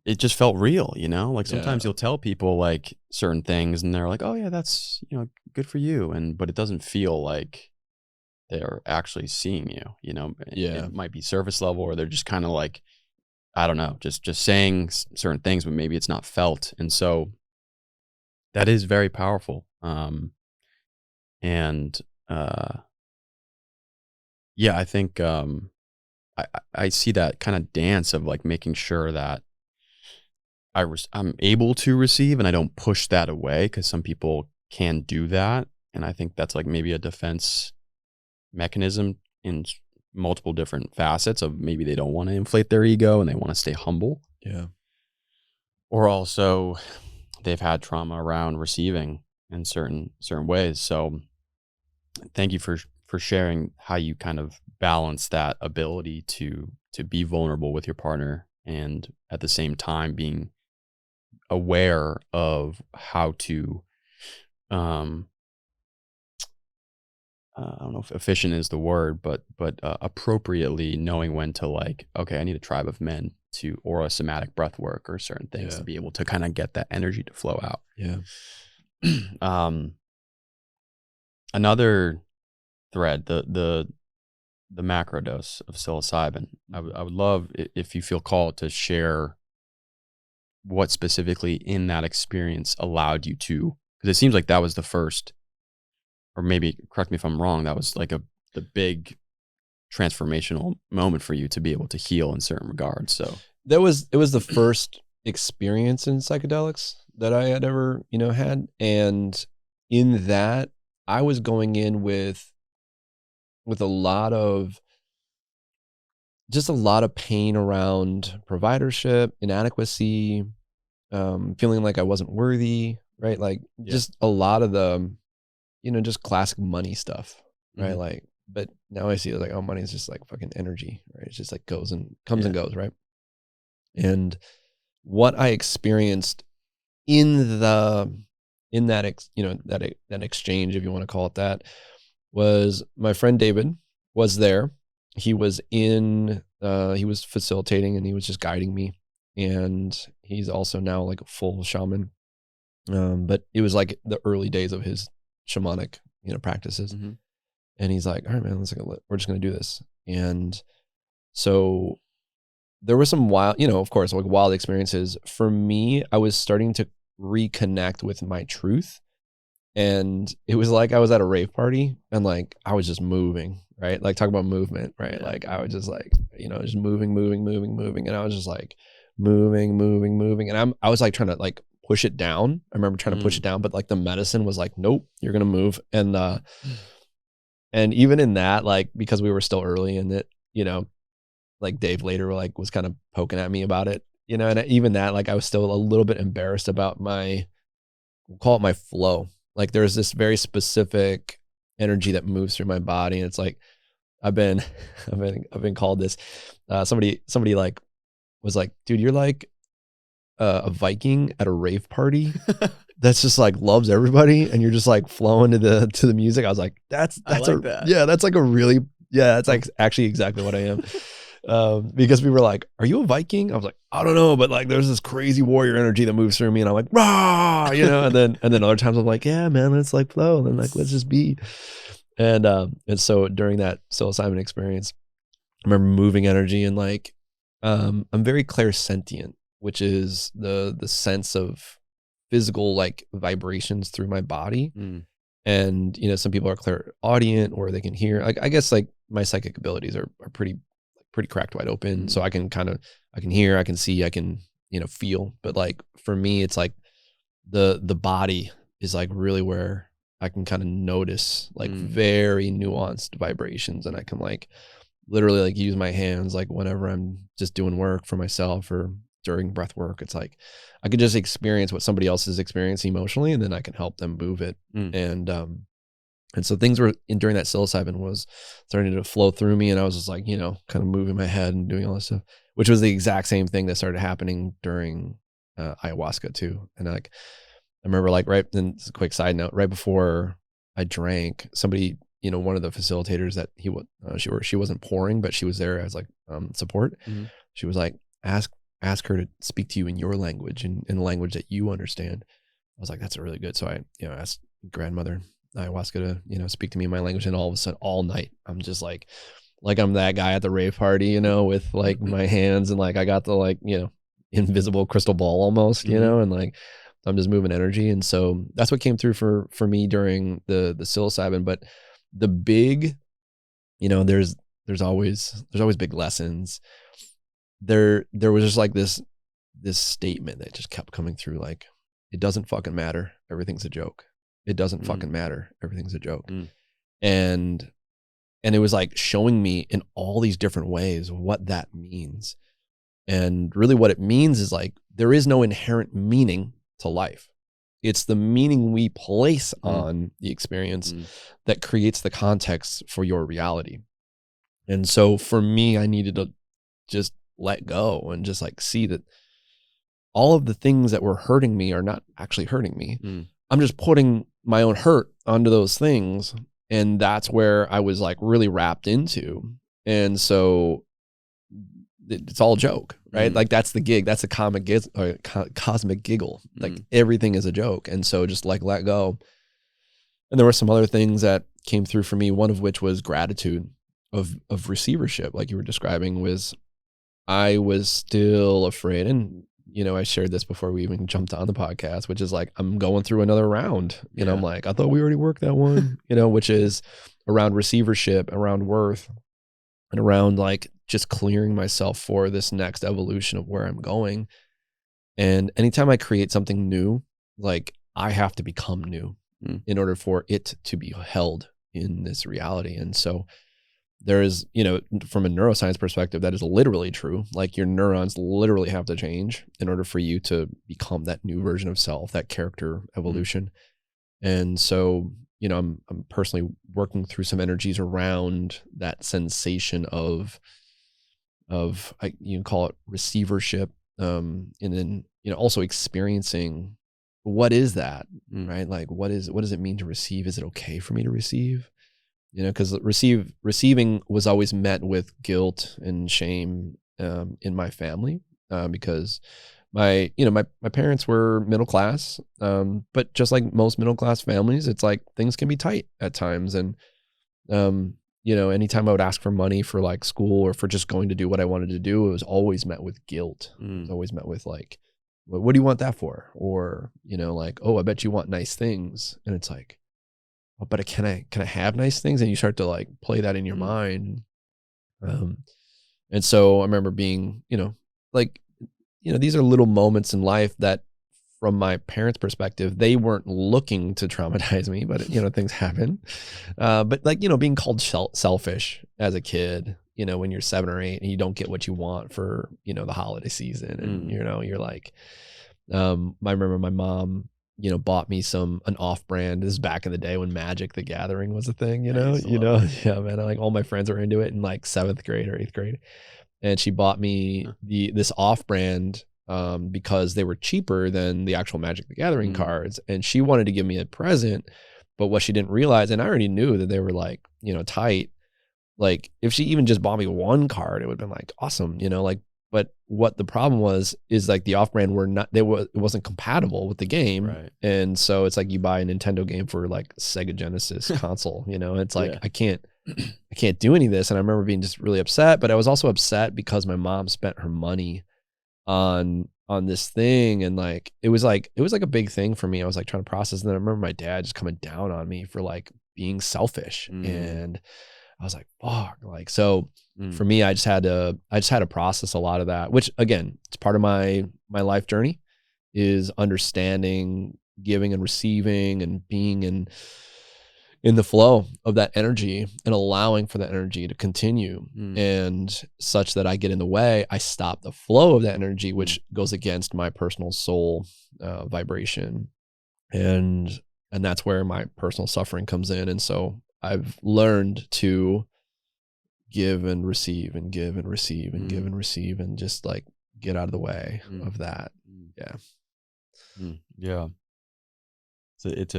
[SPEAKER 2] it just felt real, like sometimes you'll tell people like certain things and they're like, oh yeah, that's, good for you. But it doesn't feel like they're actually seeing you, it might be surface level, or they're just kind of like, I don't know, just saying certain things, but maybe it's not felt. And so that is very powerful. I think, I see that kind of dance of like making sure that I'm able to receive and I don't push that away, because some people can do that. And I think that's like maybe a defense mechanism in multiple different facets of, maybe they don't want to inflate their ego and they want to stay humble.
[SPEAKER 1] Yeah.
[SPEAKER 2] Or also they've had trauma around receiving in certain ways. So thank you for sharing how you kind of balance that ability to be vulnerable with your partner, and at the same time being aware of how to, I don't know if efficient is the word, but appropriately knowing when to, like, okay, I need a tribe of men to, or a somatic breath work or certain things to be able to kind of get that energy to flow out.
[SPEAKER 1] Yeah.
[SPEAKER 2] Another thread, the macro dose of psilocybin. I would love if you feel called to share what specifically in that experience allowed you to, because it seems like that was the first, or maybe correct me if I'm wrong, that was like the big transformational moment for you to be able to heal in certain regards. So
[SPEAKER 1] it was the first experience in psychedelics that I had ever, had. And in that, I was going in with a lot of pain around providership, inadequacy, feeling like I wasn't worthy, right? Like just a lot of the, just classic money stuff, right?
[SPEAKER 2] Mm-hmm.
[SPEAKER 1] Like, but now I see it like, oh, money is just like fucking energy, right? It's just like comes and goes, right? And what I experienced in that exchange, if you want to call it that, was my friend David was there. He was he was facilitating and he was just guiding me. And he's also now like a full shaman. But it was like the early days of his shamanic, practices.
[SPEAKER 2] Mm-hmm.
[SPEAKER 1] And he's like, all right, man, we're just going to do this. And so there were some wild, of course, like wild experiences. For me, I was starting to reconnect with my truth. And it was like I was at a rave party and like I was just moving, right? Like talk about movement, right?
[SPEAKER 2] Yeah.
[SPEAKER 1] Like I was just like, just moving. And I was just like moving. And I was like trying to like push it down. I remember trying to push it down, but like the medicine was like, nope, you're going to move. And even in that, like, because we were still early in it, like Dave later like was kind of poking at me about it, and even that, like I was still a little bit embarrassed about we'll call it my flow. Like there's this very specific energy that moves through my body. And it's like, I've been called this, somebody like was like, dude, you're like a Viking at a rave party that's just like loves everybody, and you're just like flowing to the music. I was like, that's
[SPEAKER 2] like that.
[SPEAKER 1] Yeah, that's like a really, yeah, that's like actually exactly what I am. Because people were like, are you a Viking? I was like, I don't know, but like there's this crazy warrior energy that moves through me, and I'm like, rah, and then other times I'm like, yeah, man, let's like flow, and then like let's just be. And so during that psilocybin experience, I remember moving energy, and like I'm very clairsentient, which is the sense of physical like vibrations through my body. And some people are clairaudient, or they can hear. Like I guess like my psychic abilities are pretty cracked wide open. So I can hear, I can see, I can feel. But like for me, it's like the body is like really where I can kind of notice like very nuanced vibrations, and I can like literally like use my hands like whenever I'm just doing work for myself or during breath work. It's like I could just experience what somebody else is experiencing emotionally, and then I can help them move it. And so things were during that psilocybin was starting to flow through me, and I was just like, kind of moving my head and doing all this stuff, which was the exact same thing that started happening during ayahuasca too. And like, I remember like then a quick side note, right before I drank, somebody, one of the facilitators that she wasn't pouring, but she was there as like support. She was like, ask her to speak to you in your language, in the language that you understand. I was like, that's really good. So I, asked grandmother ayahuasca to, speak to me in my language. And all of a sudden, all night, I'm just like I'm that guy at the rave party, with like my hands, and like I got the like, invisible crystal ball almost, and like I'm just moving energy. And so that's what came through for me during the psilocybin. But the big, there's always big lessons. There was just like this statement that just kept coming through, like, it doesn't fucking matter, everything's a joke. It doesn't fucking matter, everything's a joke. And it was like showing me in all these different ways what that means. And really what it means is like, there is no inherent meaning to life. It's the meaning we place on the experience that creates the context for your reality. And so for me, I needed to just let go and just like see that all of the things that were hurting me are not actually hurting me. I'm just putting my own hurt onto those things. And that's where I was like really wrapped into. And so it's all a joke, right? Like that's the gig, that's a cosmic giggle. Like everything is a joke. And so just like let go. And there were some other things that came through for me, one of which was gratitude of receivership, like you were describing. Was I was still afraid, and I shared this before we even jumped on the podcast, which is like, I'm going through another round. I'm like, I thought we already worked that one, which is around receivership, around worth, and around like just clearing myself for this next evolution of where I'm going. And anytime I create something new, like I have to become new in order for it to be held in this reality. And so there is, from a neuroscience perspective, that is literally true. Like your neurons literally have to change in order for you to become that new version of self, that character evolution. And so, I'm personally working through some energies around that sensation of you can call it receivership. And then, also experiencing what is that, right? Like what does it mean to receive? Is it okay for me to receive? Because receiving was always met with guilt and shame in my family, because my parents were middle class, but just like most middle class families, it's like things can be tight at times. And anytime I would ask for money for like school or for just going to do what I wanted to do, it was always met with guilt. It was always met with like, what do you want that for? Or like, oh, I bet you want nice things, and it's like, but can I have nice things? And you start to like play that in your mind. And so I remember being, these are little moments in life that from my parents' perspective, they weren't looking to traumatize me, but things happen. But like, being called selfish as a kid, when you're 7 or 8 and you don't get what you want for, the holiday season. And, you're like, I remember my mom, bought me an off-brand. This is back in the day when Magic the Gathering was a thing, yeah, man. Like all my friends were into it in like 7th grade or 8th grade. And she bought me this off-brand because they were cheaper than the actual Magic the Gathering cards. And she wanted to give me a present, but what she didn't realize, and I already knew that they were like, you know, tight. Like if she even just bought me one card, it would have been like awesome, you know, like, but what the problem was is like the off-brand it wasn't compatible with the game.
[SPEAKER 2] Right.
[SPEAKER 1] And so it's like you buy a Nintendo game for like Sega Genesis console, you know, it's like, I can't do any of this. And I remember being just really upset, but I was also upset because my mom spent her money on this thing. And like, it was like a big thing for me. I was like trying to process. And then I remember my dad just coming down on me for like being selfish. And I was like, fuck. Like, so for me, I just had to process a lot of that, which again, it's part of my life journey, is understanding giving and receiving and being in the flow of that energy and allowing for that energy to continue. And such that I get in the way, I stop the flow of that energy, which goes against my personal soul vibration. And that's where my personal suffering comes in. And so I've learned to give and receive and give and receive and give and receive and just like get out of the way of that. Yeah.
[SPEAKER 2] Yeah. So it's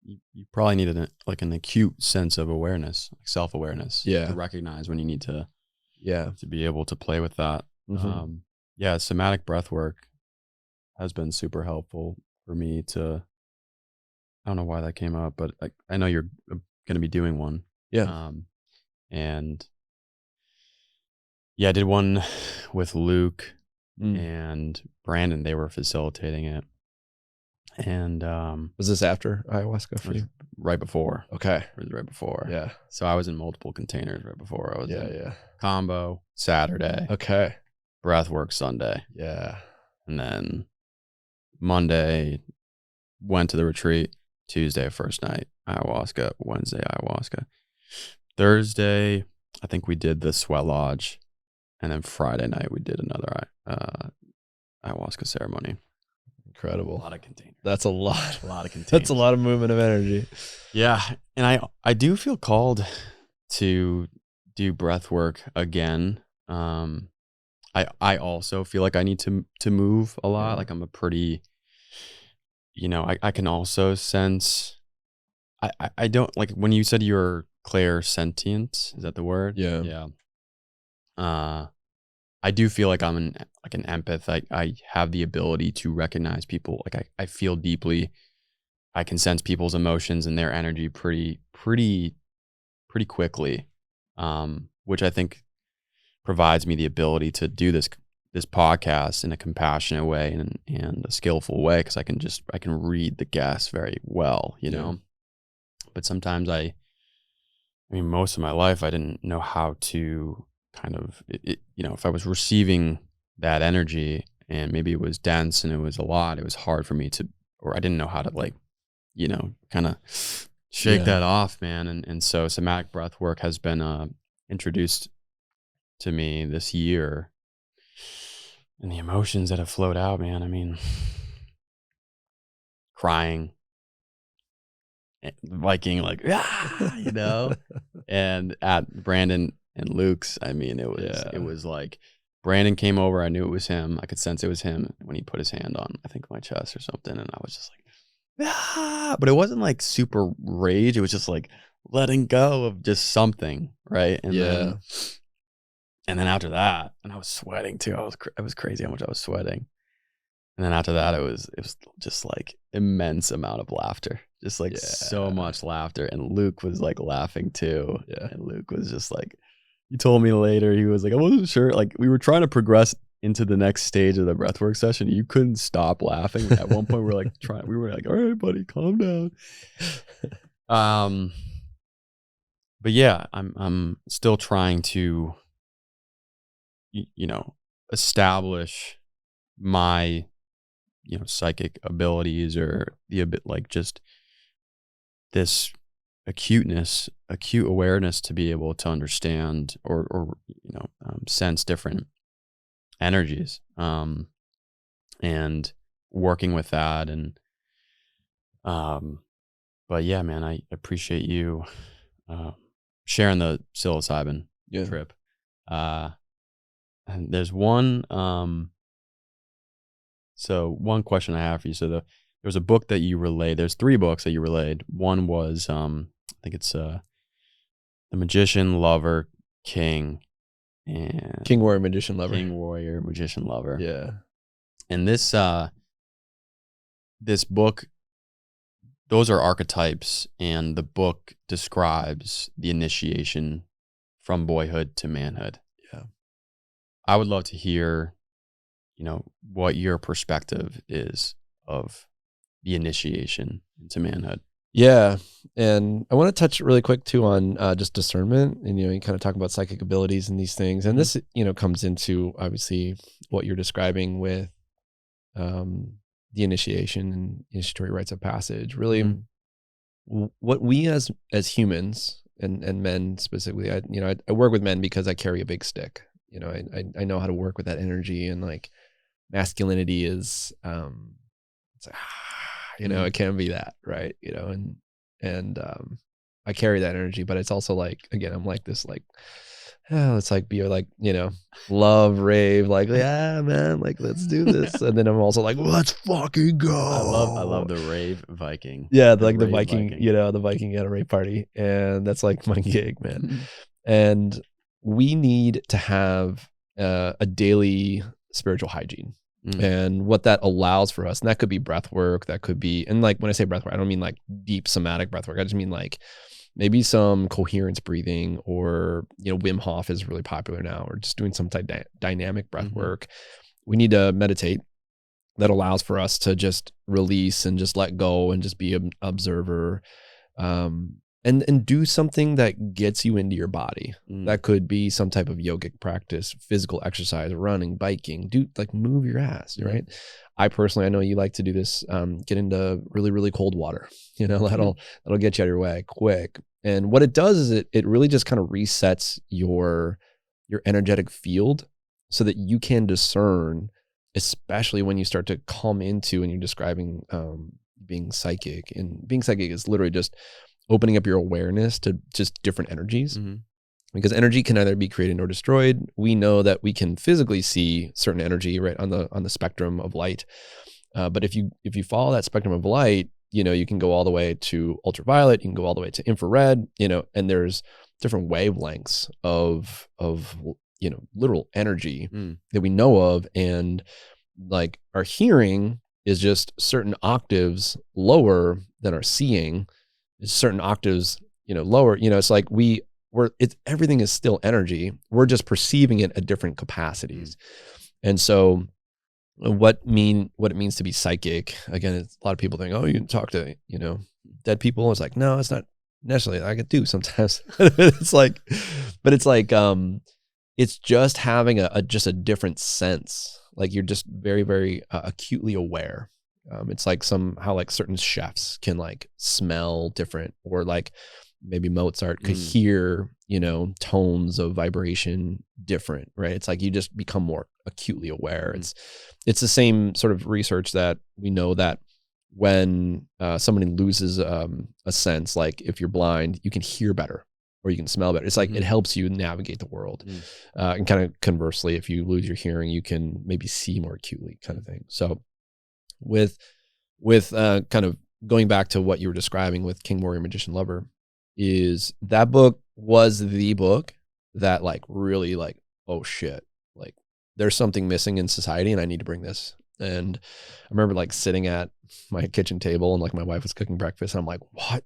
[SPEAKER 2] you probably need an acute sense of awareness, like self-awareness, to recognize when you need to be able to play with that. Somatic breath work has been super helpful for me to, I don't know why that came up, but I know you're going to be doing one. And I did one with Luke and Brandon. They were facilitating it. And
[SPEAKER 1] was this after ayahuasca for you?
[SPEAKER 2] Right before.
[SPEAKER 1] Okay.
[SPEAKER 2] It was right before.
[SPEAKER 1] Yeah.
[SPEAKER 2] So I was in multiple containers right before. I was in combo Saturday.
[SPEAKER 1] Okay.
[SPEAKER 2] Breathwork Sunday.
[SPEAKER 1] Yeah.
[SPEAKER 2] And then Monday went to the retreat. Tuesday first night ayahuasca. Wednesday ayahuasca. Thursday I think we did the Sweat Lodge, and then Friday night we did another ayahuasca ceremony.
[SPEAKER 1] Incredible.
[SPEAKER 2] A lot of containers.
[SPEAKER 1] That's a lot.
[SPEAKER 2] A lot of containers.
[SPEAKER 1] That's a lot of movement of energy.
[SPEAKER 2] Yeah. And I do feel called to do breath work again. I also feel like I need to move a lot. Like I'm a pretty, I can also sense, I don't, like when you said you're clairsentient, is that the word?
[SPEAKER 1] Yeah.
[SPEAKER 2] Yeah. I do feel like I'm an empath. I have the ability to recognize people. Like I feel deeply. I can sense people's emotions and their energy pretty quickly, which I think provides me the ability to do this podcast in a compassionate way and a skillful way, because I can read the guests very well, you know. But sometimes I mean, most of my life I didn't know how to kind of, if I was receiving that energy and maybe it was dense and it was a lot, it was hard for me to, or I didn't know how to kind of shake that off, man. And so somatic breath work has been introduced to me this year, and the emotions that have flowed out, man. I mean, crying, Viking, and at Brandon and Luke's, I mean, it was like Brandon came over. I knew it was him. I could sense it was him when he put his hand on, I think, my chest or something. And I was just like, but it wasn't like super rage. It was just like letting go of just something. Right. And then after that, and I was sweating too. It was crazy how much I was sweating. And then after that, it was just like immense amount of laughter, just like so much laughter. And Luke was like laughing too. Yeah. And Luke was just like, he told me later, he was like, I wasn't sure. Like we were trying to progress into the next stage of the breathwork session. You couldn't stop laughing. At one point, we were like, all right, buddy, calm down. But yeah, I'm still trying to, establish my, psychic abilities, or just this acute awareness to be able to understand or sense different energies, and working with that. And but yeah, man, I appreciate you sharing the psilocybin trip. And there's one So one question I have for you. So there was a book that you relayed. There's 3 books that you relayed. One was I think it's The Magician, Lover, King, and
[SPEAKER 1] King Warrior Magician Lover.
[SPEAKER 2] King Warrior Magician Lover.
[SPEAKER 1] Yeah.
[SPEAKER 2] And this book, those are archetypes, and the book describes the initiation from boyhood to manhood.
[SPEAKER 1] Yeah.
[SPEAKER 2] I would love to hear, what your perspective is of the initiation into manhood.
[SPEAKER 1] Yeah. And I want to touch really quick too on just discernment, and, you kind of talk about psychic abilities and these things. And this, comes into obviously what you're describing with the initiation and initiatory rites of passage. Really, what we as humans and men specifically, I work with men because I carry a big stick. I know how to work with that energy, and like masculinity is, it's like, it can be that, right? And I carry that energy, but it's also like, again, I'm like this, like, let's like be like, love, rave, like, yeah, man, like, let's do this. And then I'm also like, let's fucking go.
[SPEAKER 2] I love the rave Viking.
[SPEAKER 1] Yeah, like the Viking, the Viking at a rave party. And that's like my gig, man. And we need to have a daily spiritual hygiene. And what that allows for us, and that could be breath work, that could be, and like when I say breath work, I don't mean like deep somatic breath work. I just mean like maybe some coherence breathing, or, Wim Hof is really popular now, or just doing some dynamic breath work. We need to meditate. That allows for us to just release and just let go and just be an observer. And do something that gets you into your body. That could be some type of yogic practice, physical exercise, running, biking, move your ass, right? I personally, I know you like to do this, get into really, really cold water, that'll get you out of your way quick. And what it does is it really just kind of resets your energetic field so that you can discern, especially when you start to come into, and you're describing being psychic. And being psychic is literally just opening up your awareness to just different energies, because energy can either be created or destroyed. We know that we can physically see certain energy right on the spectrum of light, but if you follow that spectrum of light, you can go all the way to ultraviolet, you can go all the way to infrared, and there's different wavelengths of literal energy that we know of, and like our hearing is just certain octaves lower than our seeing. Certain octaves, lower, it's like everything is still energy. We're just perceiving it at different capacities. And so what it means to be psychic, again, a lot of people think, oh, you can talk to, dead people. It's like, no, it's not necessarily. I could do sometimes. It's like it's just having a different sense. Like you're just very, very acutely aware. It's like somehow like certain chefs can like smell different, or like maybe Mozart could hear, tones of vibration different, right? It's like you just become more acutely aware. It's the same sort of research that we know that when somebody loses a sense, like if you're blind, you can hear better or you can smell better. It's like it helps you navigate the world. And kind of conversely, if you lose your hearing, you can maybe see more acutely, kind of thing. So with kind of going back to what you were describing with King Warrior Magician Lover, is that book was the book that like really like, oh shit, like there's something missing in society and I need to bring this. And I remember like sitting at my kitchen table and like my wife was cooking breakfast and I'm like, what?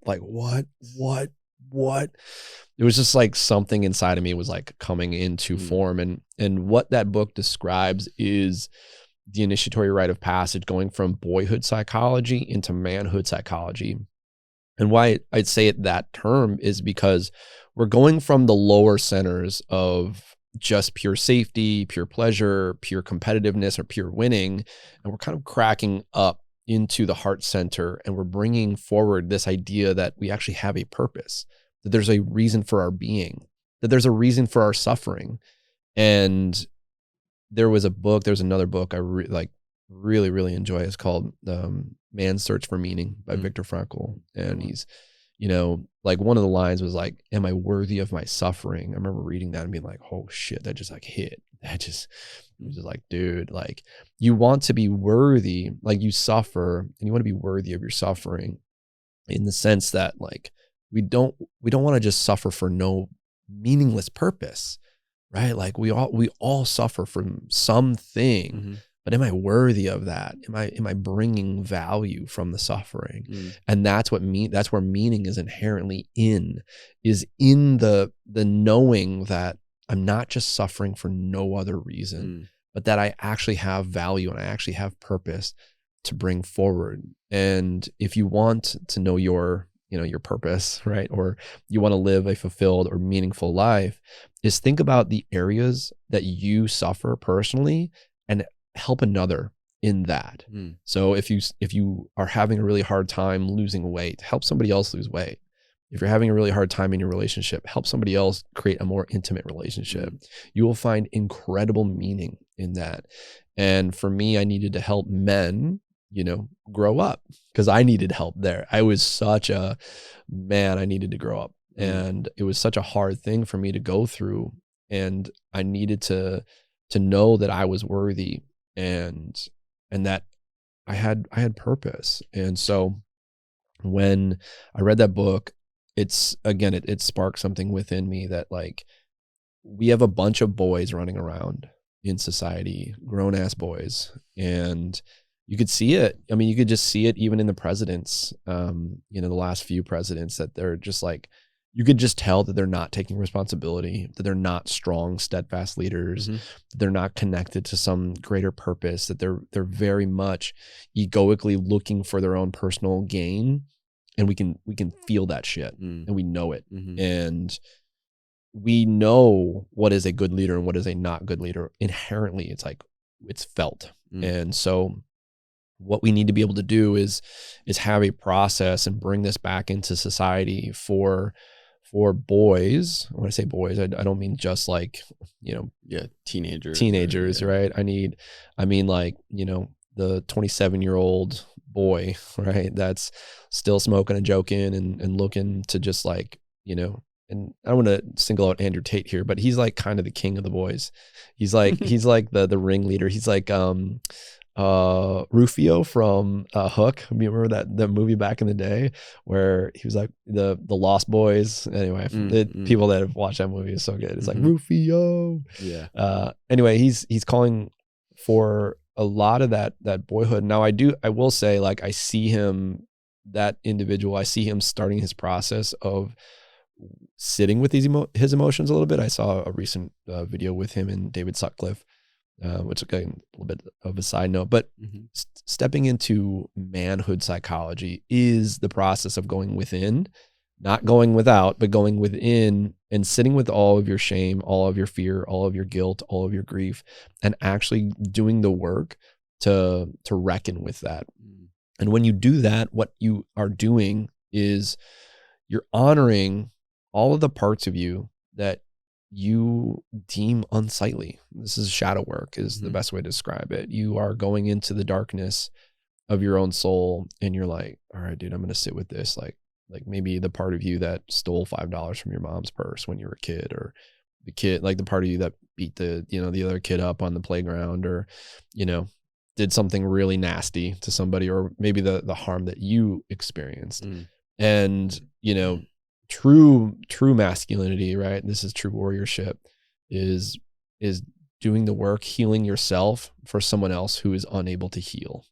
[SPEAKER 1] It was just like something inside of me was like coming into form. And what that book describes is the initiatory rite of passage, going from boyhood psychology into manhood psychology. And why I'd say it that term is because we're going from the lower centers of just pure safety, pure pleasure, pure competitiveness, or pure winning, and we're kind of cracking up into the heart center, and we're bringing forward this idea that we actually have a purpose, that there's a reason for our being, that there's a reason for our suffering. And there's another book I really, really enjoy. It's called Man's Search for Meaning by Viktor Frankl. And he's, like one of the lines was like, am I worthy of my suffering? I remember reading that and being like, oh shit, that just like hit. Which is like, dude, like you want to be worthy, like you suffer and you want to be worthy of your suffering, in the sense that like we don't want to just suffer for no meaningless purpose, right? Like we all suffer from something, but am I worthy of that? Am I bringing value from the suffering? And that's where meaning is inherently is in the knowing that I'm not just suffering for no other reason, but that I actually have value and I actually have purpose to bring forward. And if you want to know your purpose, right? Or you want to live a fulfilled or meaningful life, is think about the areas that you suffer personally and help another in that. So if you are having a really hard time losing weight, help somebody else lose weight. If you're having a really hard time in your relationship, help somebody else create a more intimate relationship. You will find incredible meaning in that. And for me, I needed to help men, grow up, because I needed help there. I needed to grow up, and it was such a hard thing for me to go through. And I needed to know that I was worthy and that I had purpose. And so when I read that book, it sparked something within me that like, we have a bunch of boys running around in society, grown ass boys. And you could see it. I mean, you could just see it even in the presidents, the last few presidents, that they're just like, you could just tell that they're not taking responsibility, that they're not strong, steadfast leaders, that they're not connected to some greater purpose, that they're very much egoically looking for their own personal gain. And we can feel that shit, and we know it. And we know what is a good leader and what is a not good leader. Inherently, it's felt. And so what we need to be able to do is have a process and bring this back into society for boys. When I say boys, I don't mean just like, teenagers, right? I mean like, the 27-year-old boy, right? That's still smoking and joking and looking to just like, and I don't want to single out Andrew Tate here, but he's like kind of the king of the boys. He's like, the ringleader. He's like, Rufio from Hook. You remember that movie back in the day where he was like the Lost Boys? Anyway, people that have watched that movie is so good. It's like Rufio.
[SPEAKER 2] Yeah.
[SPEAKER 1] Anyway, he's calling for a lot of that boyhood. Now I will say, like, I see him, that individual, I see him starting his process of sitting with his emotions a little bit. I saw a recent video with him and David Sutcliffe, which again, a little bit of a side note, but stepping into manhood psychology is the process of going within, not going without, but going within and sitting with all of your shame, all of your fear, all of your guilt, all of your grief, and actually doing the work to reckon with that. And when you do that, what you are doing is you're honoring all of the parts of you that you deem unsightly. This is shadow work, is the best way to describe it. You are going into the darkness of your own soul, and you're like, all right, dude, I'm going to sit with this. Like maybe the part of you that stole $5 from your mom's purse when you were a kid, or the kid, like the part of you that beat the other kid up on the playground, or, did something really nasty to somebody, or maybe the harm that you experienced. And, true masculinity, right? This is true warriorship, is doing the work, healing yourself for someone else who is unable to heal.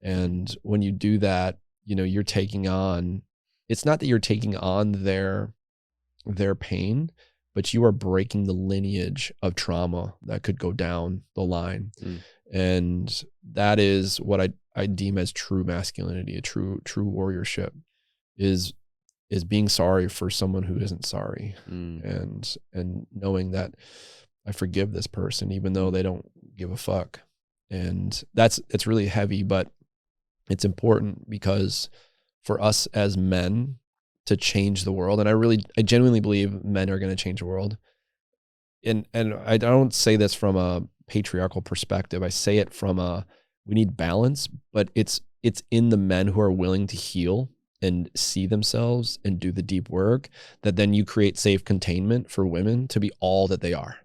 [SPEAKER 1] And when you do that, you're taking on, it's not that you're taking on their pain, but you are breaking the lineage of trauma that could go down the line. And that is what I deem as true masculinity, a true warriorship, is being sorry for someone who isn't sorry, and knowing that I forgive this person even though they don't give a fuck. And it's really heavy, but it's important, because for us as men to change the world, and I genuinely believe men are going to change the world. And I don't say this from a patriarchal perspective. I say it from we need balance, but it's in the men who are willing to heal and see themselves and do the deep work, that then you create safe containment for women to be all that they are.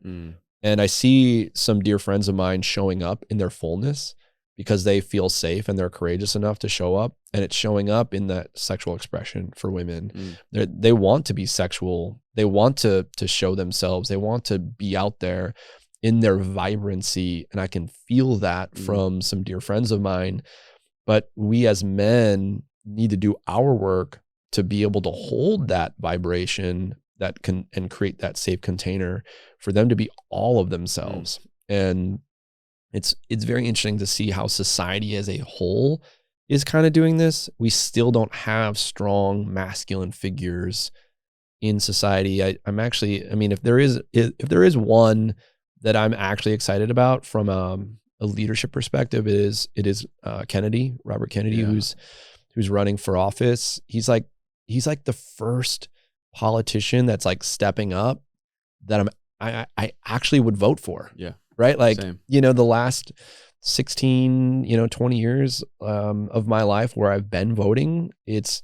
[SPEAKER 1] And I see some dear friends of mine showing up in their fullness because they feel safe and they're courageous enough to show up. And it's showing up in that sexual expression for women. They want to be sexual. They want to show themselves. They want to be out there in their vibrancy. And I can feel that from some dear friends of mine. But we as men need to do our work to be able to hold that vibration that can and create that safe container for them to be all of themselves. And it's very interesting to see how society as a whole is kind of doing this. We still don't have strong masculine figures in society. I'm actually, I mean, if there is one that I'm actually excited about from a leadership perspective, it is Kennedy, Robert Kennedy, who's running for office. He's like the first politician that's like stepping up that I actually would vote for.
[SPEAKER 2] Yeah.
[SPEAKER 1] Right. Like,
[SPEAKER 2] Same.
[SPEAKER 1] The last 16, 20 years of my life where I've been voting, it's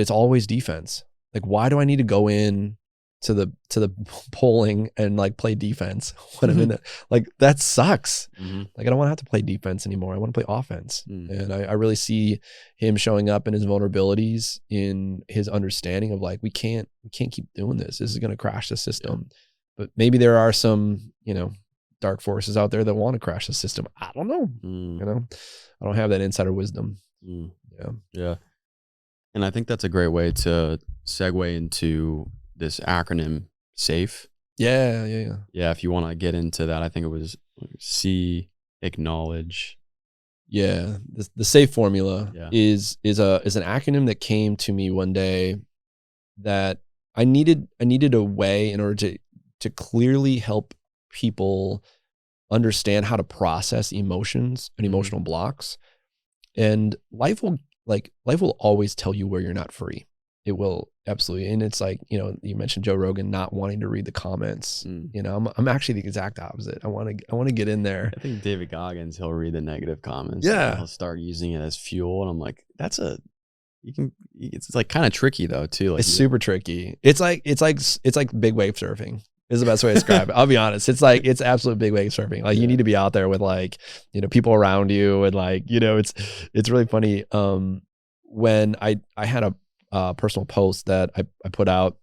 [SPEAKER 1] always defense. Like, why do I need to go in to the polling and like play defense when I'm in that? Like, that sucks. Like, I don't want to have to play defense anymore. I want to play offense. And I really see him showing up in his vulnerabilities, in his understanding of like, we can't keep doing this. This is going to crash the system. But maybe there are some, dark forces out there that want to crash the system. I don't know. I don't have that insider wisdom.
[SPEAKER 2] Yeah. And I think that's a great way to segue into this acronym SAFE.
[SPEAKER 1] Yeah.
[SPEAKER 2] If you want to get into that, I think it was see, acknowledge.
[SPEAKER 1] Yeah. The SAFE formula is an acronym that came to me one day that I needed a way in order to clearly help people understand how to process emotions and emotional blocks. And life will always tell you where you're not free. It will, absolutely. And it's like, you mentioned Joe Rogan not wanting to read the comments. I'm actually the exact opposite. I want to get in there.
[SPEAKER 2] I think David Goggins, he'll read the negative comments.
[SPEAKER 1] Yeah.
[SPEAKER 2] And he'll start using it as fuel. And I'm like, it's like kind of tricky though too. Like,
[SPEAKER 1] it's super tricky. It's like big wave surfing is the best way to describe it. I'll be honest. It's absolute big wave surfing. Like, you need to be out there with like, people around you, and like, it's really funny. When I had a personal post that I put out,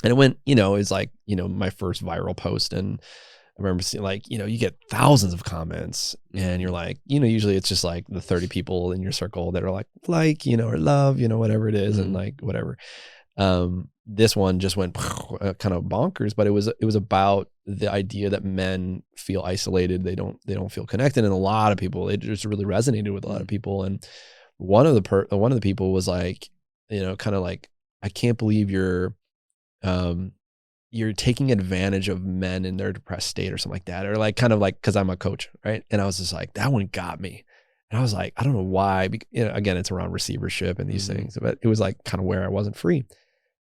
[SPEAKER 1] and it went, it's like, my first viral post. And I remember seeing like, you get thousands of comments, and you're like, usually it's just like the 30 people in your circle that are like, or love, whatever it is. And like, whatever. This one just went kind of bonkers, but it was about the idea that men feel isolated. They don't feel connected. And a lot of people, it just really resonated with a lot of people. And one of the people was like, kind of like, I can't believe you're taking advantage of men in their depressed state or something like that. Or like, kind of like, cause I'm a coach. Right. And I was just like, that one got me. And I was like, I don't know why, again, it's around receivership and these things, but it was like kind of where I wasn't free.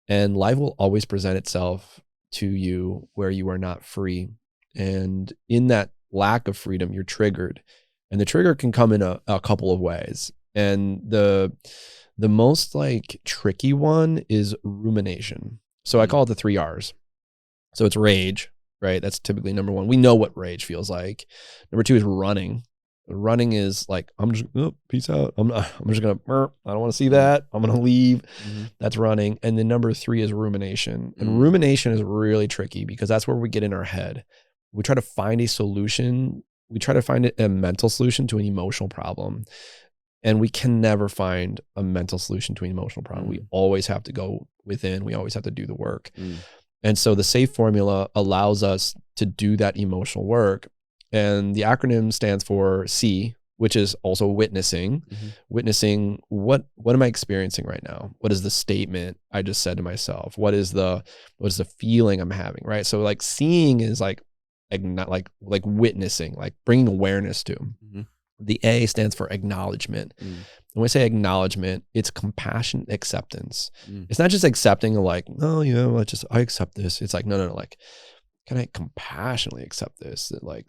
[SPEAKER 1] And life will always present itself to you where you are not free. And in that lack of freedom, you're triggered. And the trigger can come in a couple of ways. And the most like tricky one is rumination. So I call it the 3 R's. So it's rage, right? That's typically number one. We know what rage feels like. Number 2 is running. Running is like, I'm just, peace out. I'm just going to, I don't want to see that. I'm going to leave. That's running. And then number 3 is rumination. And rumination is really tricky because that's where we get in our head. We try to find a solution. We try to find a mental solution to an emotional problem. And we can never find a mental solution to an emotional problem. We always have to go within. We always have to do the work. And so the SAFE formula allows us to do that emotional work. And the acronym stands for C, which is also witnessing. Witnessing, what am I experiencing right now? What is the statement I just said to myself? What is the feeling I'm having, right? So like seeing is like witnessing, like bringing awareness to. The A stands for acknowledgement. And when I say acknowledgement, it's compassionate acceptance. It's not just accepting like, oh, I accept this. It's like, no. Like, can I compassionately accept this? That like,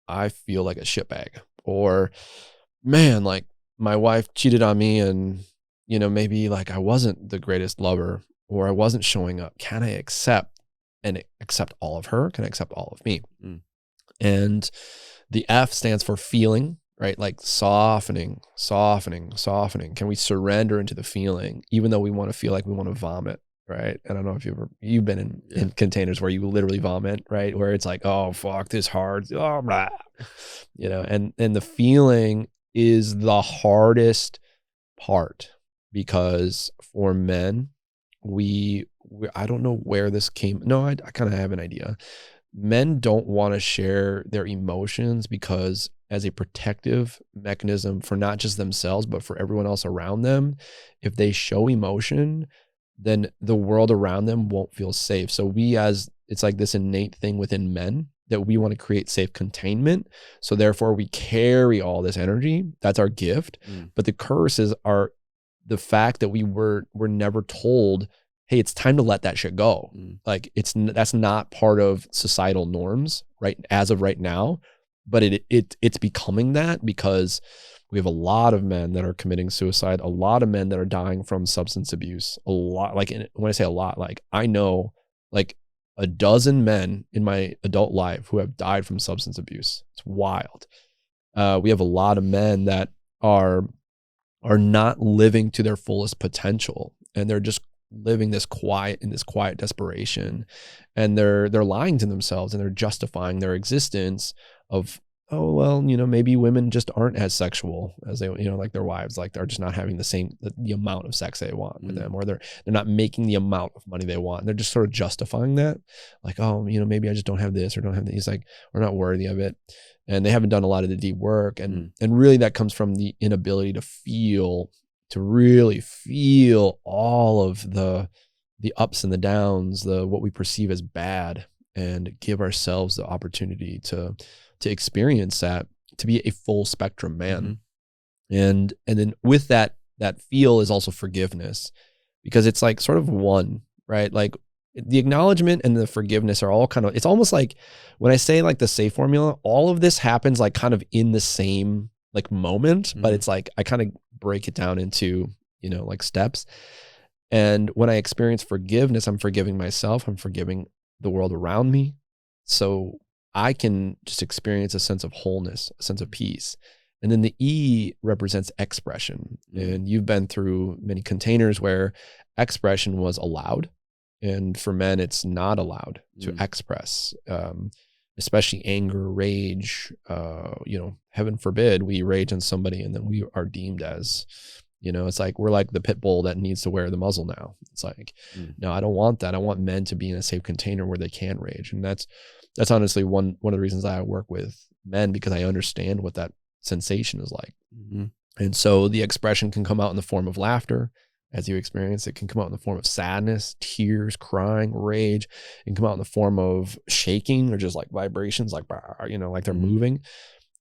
[SPEAKER 1] I feel like a shitbag, or man, like my wife cheated on me and, maybe like I wasn't the greatest lover or I wasn't showing up. Can I accept and accept all of her? Can I accept all of me?
[SPEAKER 2] Mm.
[SPEAKER 1] And the F stands for feeling, right? Like softening, softening, softening. Can we surrender into the feeling, even though we want to feel like we want to vomit, right? I don't know if you've been in containers where you literally vomit, right? Where it's like, oh, fuck, this hard. Oh, blah. You know, and the feeling is the hardest part, because for men, I don't know where this came. No, I kind of have an idea. Men don't want to share their emotions because, as a protective mechanism for not just themselves, but for everyone else around them, if they show emotion, then the world around them won't feel safe. So it's like this innate thing within men that we want to create safe containment. So therefore we carry all this energy. That's our gift. But the curses are the fact that we're never told, hey, it's time to let that shit go. Like that's not part of societal norms, right? As of right now, but it's becoming that, because we have a lot of men that are committing suicide, a lot of men that are dying from substance abuse, a lot. Like when I say a lot, like I know like a dozen men in my adult life who have died from substance abuse. It's wild. We have a lot of men that are not living to their fullest potential, and they're just living in this quiet desperation, and they're lying to themselves, and they're justifying their existence of, oh, well, you know, maybe women just aren't as sexual as they, you know, like their wives, like they're just not having the amount of sex they want with them, or they're not making the amount of money they want. And they're just sort of justifying that, like, oh, you know, maybe I just don't have this or don't have that. He's like, we're not worthy of it. And they haven't done a lot of the deep work. And really that comes from the inability to really feel all of the ups and the downs, what we perceive as bad, and give ourselves the opportunity to experience that, to be a full spectrum man. And then with that feel is also forgiveness, because it's like sort of one, right? Like the acknowledgement and the forgiveness are all kind of, it's almost like when I say like the safe formula, all of this happens like kind of in the same like moment, but it's like I kind of break it down into, you know, like steps. And when I experience forgiveness, I'm forgiving myself, I'm forgiving the world around me, so I can just experience a sense of wholeness, a sense of peace. And then the E represents expression. And you've been through many containers where expression was allowed. And for men, it's not allowed to express, especially anger, rage. You know, heaven forbid we rage on somebody and then we are deemed as, you know, it's like we're like the pit bull that needs to wear the muzzle now. It's like, no, I don't want that. I want men to be in a safe container where they can rage. And that's honestly one of the reasons I work with men, because I understand what that sensation is like. And so the expression can come out in the form of laughter, as you experience. It can come out in the form of sadness, tears, crying, rage. It can come out in the form of shaking, or just like vibrations, like, you know, like they're moving.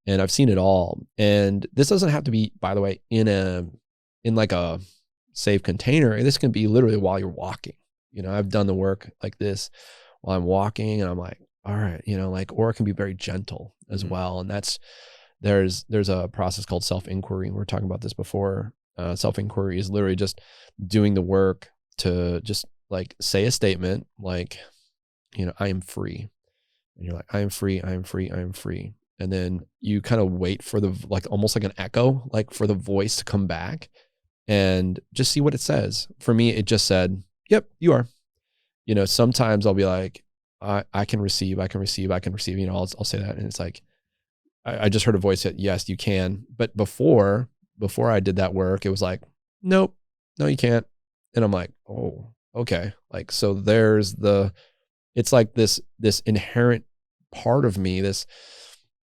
[SPEAKER 1] And I've seen it all. And this doesn't have to be, by the way, in like a safe container. This can be literally while you're walking. You know, I've done the work like this while I'm walking, and I'm like, all right, you know, like, or it can be very gentle as well. And there's a process called self-inquiry. We were talking about this before. Self-inquiry is literally just doing the work to just like say a statement like, you know, I am free. And you're like, I am free, I am free, I am free. And then you kind of wait for like almost like an echo, like for the voice to come back, and just see what it says. For me, it just said, yep, you are. You know, sometimes I'll be like, I can receive, I can receive, I can receive, you know, I'll say that. And it's like, I just heard a voice that, yes, you can. But before I did that work, it was like, nope, no, you can't. And I'm like, oh, okay. Like, so it's like this inherent part of me, this,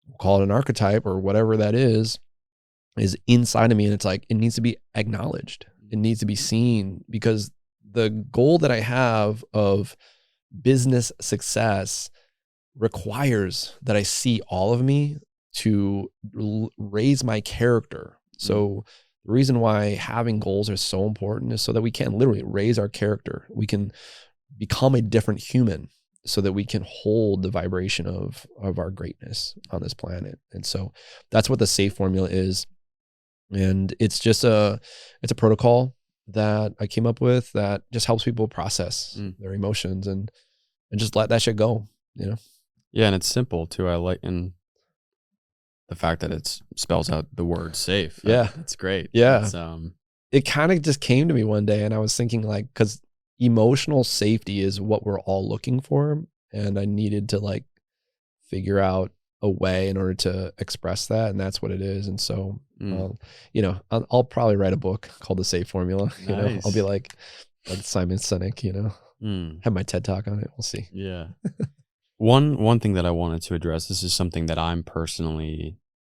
[SPEAKER 1] we'll call it an archetype or whatever that is inside of me. And it's like, it needs to be acknowledged. It needs to be seen, because the goal that I have of business success requires that I see all of me to raise my character. So the reason why having goals is so important is so that we can literally raise our character. We can become a different human so that we can hold the vibration of our greatness on this planet. And so that's what the SAFE formula is. And it's just it's a protocol that I came up with that just helps people process their emotions. And and just let that shit go, you know?
[SPEAKER 2] Yeah, and it's simple too. I like and the fact that it spells out the word safe.
[SPEAKER 1] Yeah.
[SPEAKER 2] That's great.
[SPEAKER 1] Yeah.
[SPEAKER 2] It's,
[SPEAKER 1] It kind of just came to me one day, and I was thinking like, because emotional safety is what we're all looking for, and I needed to like figure out a way in order to express that, and that's what it is. And so, you know, I'll probably write a book called The Safe Formula. You know, I'll be like Simon Sinek. You know, have my TED Talk on it. We'll see.
[SPEAKER 2] Yeah. One thing that I wanted to address, this is something that I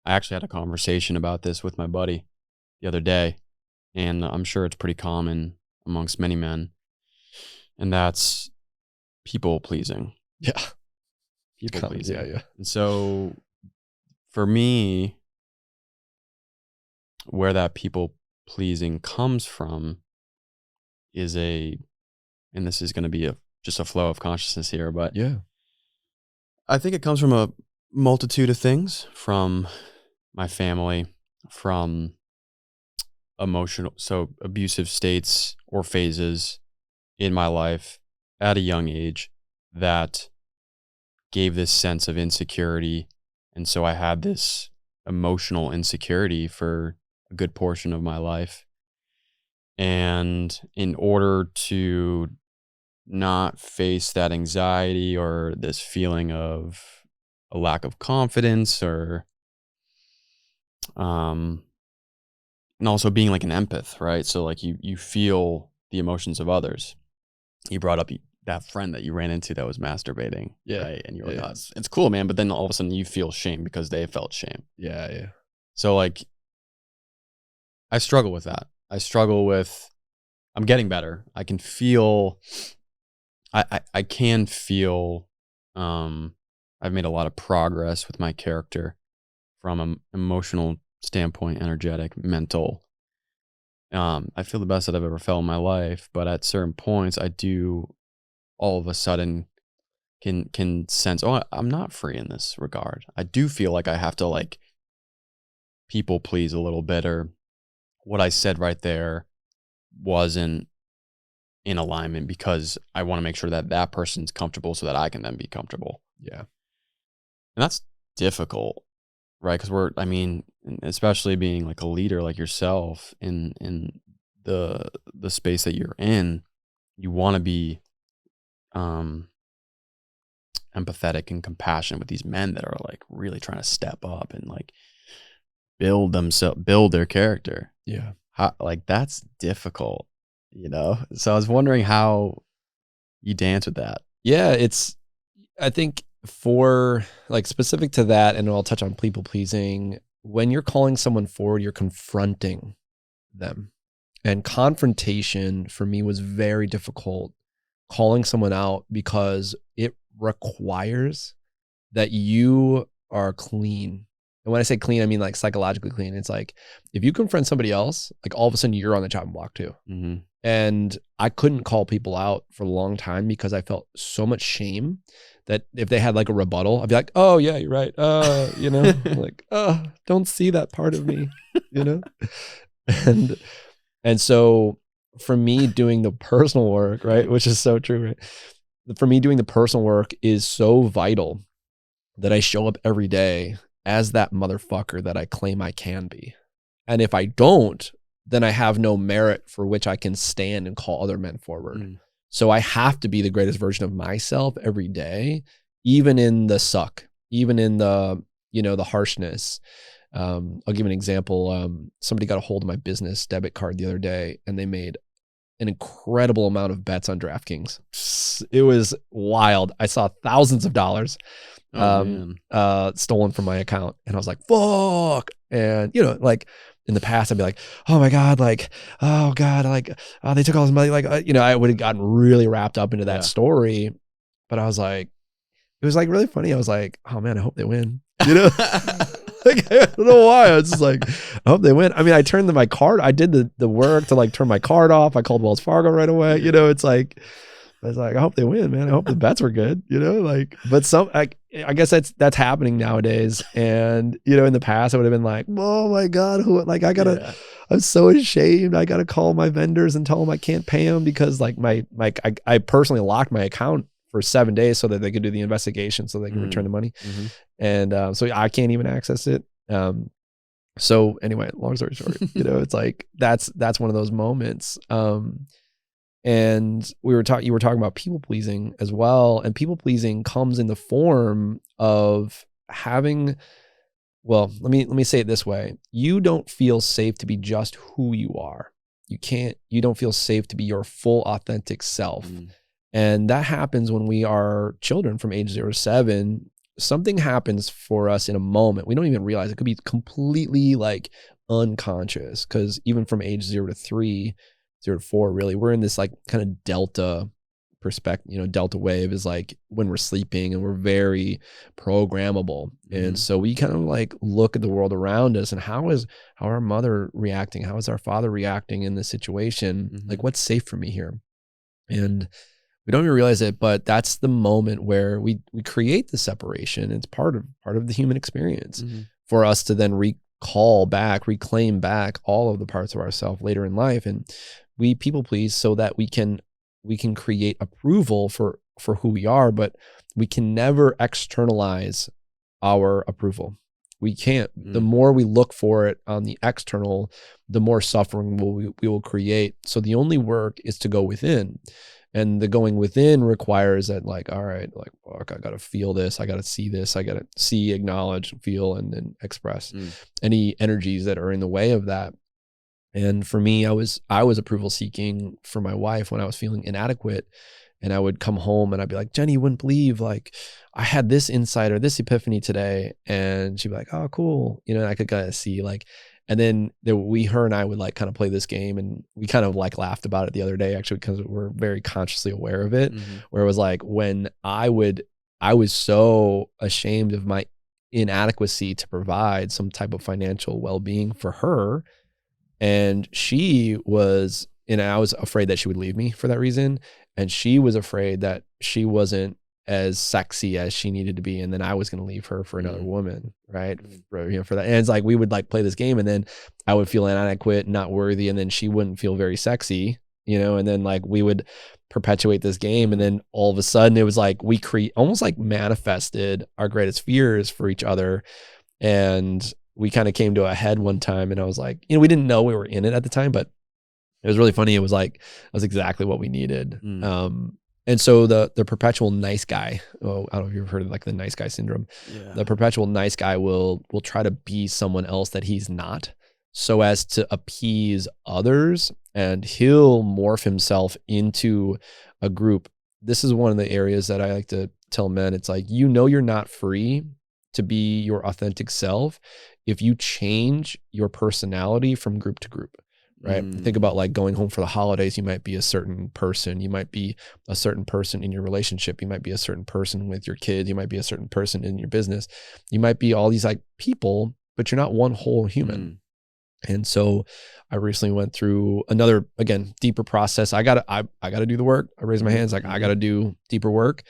[SPEAKER 2] actually had a conversation about this with my buddy the other day, and I'm sure it's pretty common amongst many men, and that's people pleasing.
[SPEAKER 1] Yeah.
[SPEAKER 2] People pleasing.
[SPEAKER 1] Yeah.
[SPEAKER 2] And so for me, where that people pleasing comes from is and this is going to be just a flow of consciousness here, but
[SPEAKER 1] yeah,
[SPEAKER 2] I think it comes from a multitude of things, from my family, from abusive states or phases in my life at a young age that gave this sense of insecurity. And so I had this emotional insecurity for a good portion of my life. And in order to not face that anxiety or this feeling of a lack of confidence, or and also being like an empath, right? So like you feel the emotions of others. You brought up that friend that you ran into that was masturbating, right? And you're like, oh, it's cool, man. But then all of a sudden you feel shame because they felt shame.
[SPEAKER 1] Yeah.
[SPEAKER 2] So like, I struggle with that. I'm getting better. I can feel, I can feel, I've made a lot of progress with my character from an emotional standpoint, energetic, mental. I feel the best that I've ever felt in my life, but at certain points I do all of a sudden can sense, oh, I'm not free in this regard. I do feel like I have to like people please a little bit, or what I said right there wasn't in alignment because I want to make sure that that person's comfortable so that I can then be comfortable.
[SPEAKER 1] Yeah.
[SPEAKER 2] And that's difficult, right? Because especially being like a leader like yourself in the space that you're in, you want to be empathetic and compassionate with these men that are like really trying to step up and like build their character.
[SPEAKER 1] Yeah.
[SPEAKER 2] Like that's difficult, you know? So I was wondering how you dance with that.
[SPEAKER 1] Yeah, I think for like specific to that, and I'll touch on people pleasing, when you're calling someone forward, you're confronting them. And confrontation for me was very difficult, calling someone out, because it requires that you are clean. And when I say clean, I mean like psychologically clean. It's like if you confront somebody else, like all of a sudden you're on the chopping block too.
[SPEAKER 2] Mm-hmm.
[SPEAKER 1] And I couldn't call people out for a long time because I felt so much shame that if they had like a rebuttal, I'd be like, oh yeah, you're right. You know, like, don't see that part of me, you know? And so for me doing the personal work, right, which is so true, right? For me doing the personal work is so vital that I show up every day as that motherfucker that I claim I can be. And if I don't, then I have no merit for which I can stand and call other men forward. So I have to be the greatest version of myself every day, even in the suck, even in the, you know, the harshness. I'll give an example. Somebody got a hold of my business debit card the other day, and they made an incredible amount of bets on DraftKings. It was wild. I saw thousands of dollars stolen from my account, and I was like, fuck. And, you know, like in the past, I'd be like, oh my God, like, oh God, like, they took all this money. Like, you know, I would have gotten really wrapped up into that story. But I was like, it was like really funny. I was like, oh man, I hope they win. You know, like, I don't know why. I was just like, I hope they win. I mean, I turned my card. I did the work to like turn my card off. I called Wells Fargo right away. You know, it's like, I was like, I hope they win, man. I hope the bets were good. You know, like, but I guess that's happening nowadays. And, you know, in the past, I would have been like, oh my God, I'm so ashamed. I got to call my vendors and tell them I can't pay them because like I personally locked my account for 7 days so that they could do the investigation so they can return the money.
[SPEAKER 2] Mm-hmm.
[SPEAKER 1] And so I can't even access it. So anyway, long story short, it's like that's one of those moments. And you were talking about people pleasing as well, and people pleasing comes in the form of having, well, let me say it this way. You don't feel safe to be just who you are. You don't feel safe to be your full authentic self. And that happens when we are children from age 0 to 7. Something happens for us in a moment. We don't even realize it. Could be completely like unconscious, because even from age 0 to 3, 0 to 4, really, we're in this like kind of delta perspective. Delta wave is like when we're sleeping, and we're very programmable. And so we kind of like look at the world around us, and how our mother reacting? How is our father reacting in this situation? Like, what's safe for me here? And we don't even realize it, but that's the moment where we create the separation. It's part of the human experience for us to then reclaim back all of the parts of ourselves later in life. And we people please so that we can create approval for who we are, but we can never externalize our approval. We can't. The more we look for it on the external, the more suffering we will create. So the only work is to go within. And the going within requires that, like, all right, like, fuck, I got to feel this. I got to see this. I got to see, acknowledge, feel, and then express any energies that are in the way of that. And for me, I was approval seeking for my wife when I was feeling inadequate. And I would come home and I'd be like, Jenny, you wouldn't believe, like, I had this insight or this epiphany today. And she'd be like, oh, cool. And I could kind of see, like, and then her and I would like kind of play this game, and we kind of like laughed about it the other day, actually, because we're very consciously aware of it, where it was like when I was so ashamed of my inadequacy to provide some type of financial well-being for her. And I was afraid that she would leave me for that reason. And she was afraid that she wasn't as sexy as she needed to be, and then I was going to leave her for another woman, right? For that. And it's like we would like play this game, and then I would feel inadequate, not worthy, and then she wouldn't feel very sexy, and then like we would perpetuate this game, and then all of a sudden it was like we almost like manifested our greatest fears for each other. And we kind of came to a head one time, and I was like, we didn't know we were in it at the time, but it was really funny. It was like, that's exactly what we needed. And so the perpetual nice guy, I don't know if you've heard of like the nice guy syndrome. Yeah. The perpetual nice guy will try to be someone else that he's not, so as to appease others, and he'll morph himself into a group. This is one of the areas that I like to tell men. It's like, you're not free to be your authentic self if you change your personality from group to group. Right. Think about like going home for the holidays. You might be a certain person. You might be a certain person in your relationship. You might be a certain person with your kids. You might be a certain person in your business. You might be all these like people, but you're not one whole human. And so I recently went through another, again, deeper process. I gotta do the work. I raised my hands, like I gotta do deeper work.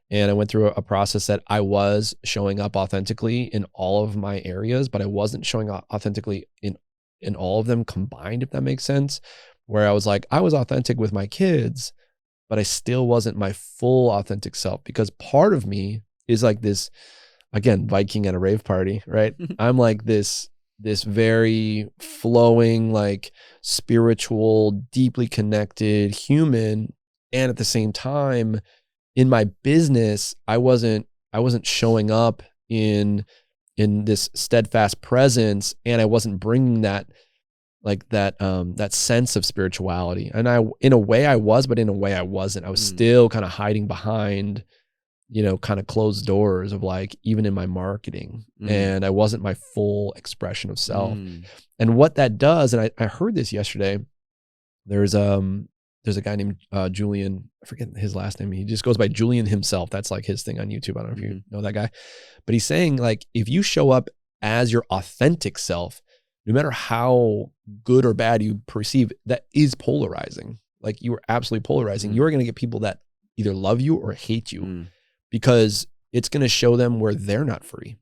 [SPEAKER 1] And I went through a process that I was showing up authentically in all of my areas, but I wasn't showing up authentically in all of them combined, if that makes sense. Where I was like, I was authentic with my kids, but I still wasn't my full authentic self, because part of me is like this, again, Viking at a rave party, right? I'm like this very flowing, like spiritual, deeply connected human. And at the same time, in my business, I wasn't showing up in this steadfast presence, and I wasn't bringing that sense of spirituality. And in a way I was, but in a way I wasn't. I was still kind of hiding behind, kind of closed doors of like, even in my marketing, and I wasn't my full expression of self. And what that does, and I heard this yesterday, there's a guy named Julian, I forget his last name. He just goes by Julian himself. That's like his thing on YouTube. I don't know if you know that guy, but he's saying like, if you show up as your authentic self, no matter how good or bad you perceive, that is polarizing. Like, you are absolutely polarizing. You're going to get people that either love you or hate you, because it's going to show them where they're not free.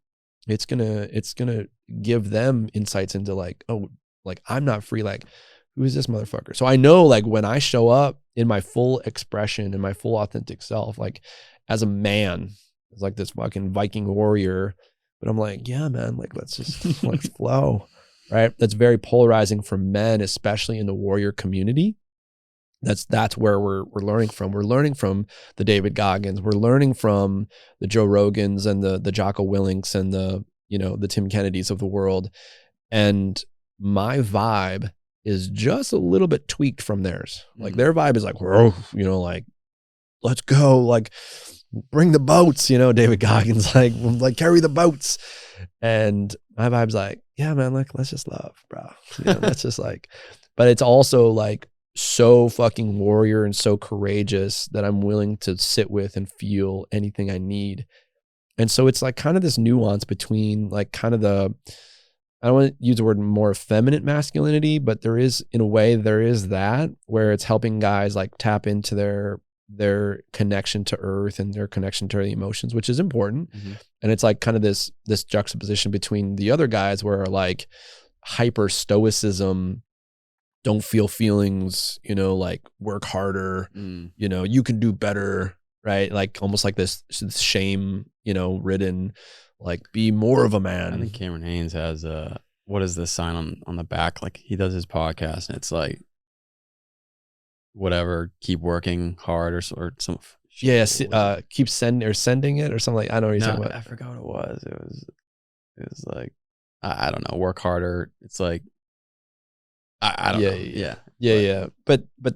[SPEAKER 1] It's going to give them insights into like, oh, like I'm not free. Like, who is this motherfucker? So I know, like, when I show up in my full expression, in my full authentic self, like as a man, it's like this fucking Viking warrior. But I'm like, yeah, man, like let's flow, right? That's very polarizing for men, especially in the warrior community. That's where we're learning from. We're learning from the David Goggins. We're learning from the Joe Rogans and the Jocko Willinks and the Tim Kennedys of the world. And my vibe is just a little bit tweaked from theirs. Like their vibe is like, whoa, like let's go, like bring the boats, David Goggins, like carry the boats. And my vibe's like, yeah, man, like let's just love, bro. That's just like, but it's also like so fucking warrior and so courageous that I'm willing to sit with and feel anything I need. And so it's like kind of this nuance between like kind of I don't want to use the word more effeminate masculinity, but there is that where it's helping guys like tap into their connection to earth and their connection to the emotions, which is important. And it's like kind of this juxtaposition between the other guys where like hyper stoicism, don't feel feelings, like work harder, you can do better, right? Like almost like this shame, ridden, like be more of a man.
[SPEAKER 2] I think Cameron Haynes has what is the sign on the back? Like he does his podcast and it's like, whatever, keep working hard or some.
[SPEAKER 1] Keep sending it or something like, I don't know what you're talking about.
[SPEAKER 2] I forgot what it was. It was like, I don't know, work harder. It's like, I don't know. Yeah.
[SPEAKER 1] But but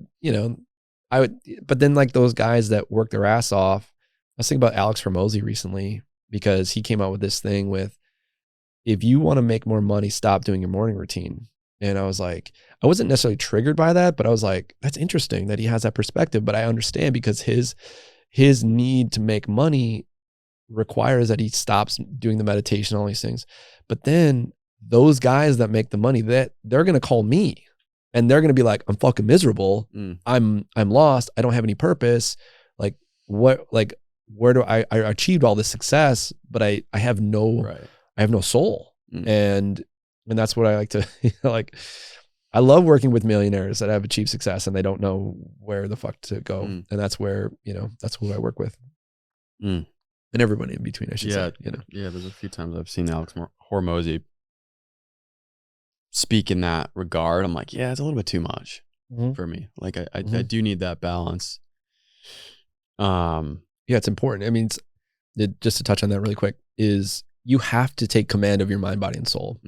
[SPEAKER 1] then like those guys that work their ass off, I was thinking about Alex Hormozy recently because he came out with this thing with, if you want to make more money, stop doing your morning routine. And I was like, I wasn't necessarily triggered by that, but I was like, that's interesting that he has that perspective. But I understand because his need to make money requires that he stops doing the meditation, all these things. But then those guys that make the money, that they're going to call me and they're going to be like, I'm fucking miserable. I'm lost. I don't have any purpose. Like what, like where do I achieved all this success, but I have no soul. And that's what I like to, like, I love working with millionaires that have achieved success and they don't know where the fuck to go. And that's where, that's who I work with. And everybody in between, I should say.
[SPEAKER 2] Yeah, there's a few times I've seen Alex Hormozy speak in that regard. I'm like, yeah, it's a little bit too much for me. Like I do need that balance.
[SPEAKER 1] Yeah, it's important. I mean, just to touch on that really quick, is you have to take command of your mind, body, and soul.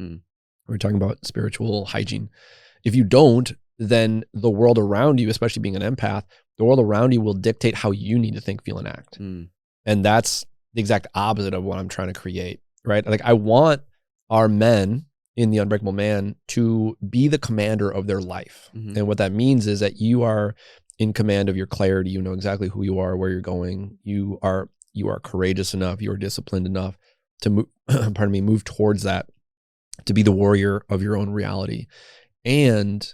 [SPEAKER 1] We're talking about spiritual hygiene. If you don't, then the world around you, especially being an empath, the world around you will dictate how you need to think, feel, and act. And that's the exact opposite of what I'm trying to create, right? Like I want our men in the Unbreakable Man to be the commander of their life. And what that means is that you are in command of your clarity. You know exactly who you are, where you're going. You are courageous enough. You are disciplined enough to move towards that, to be the warrior of your own reality, and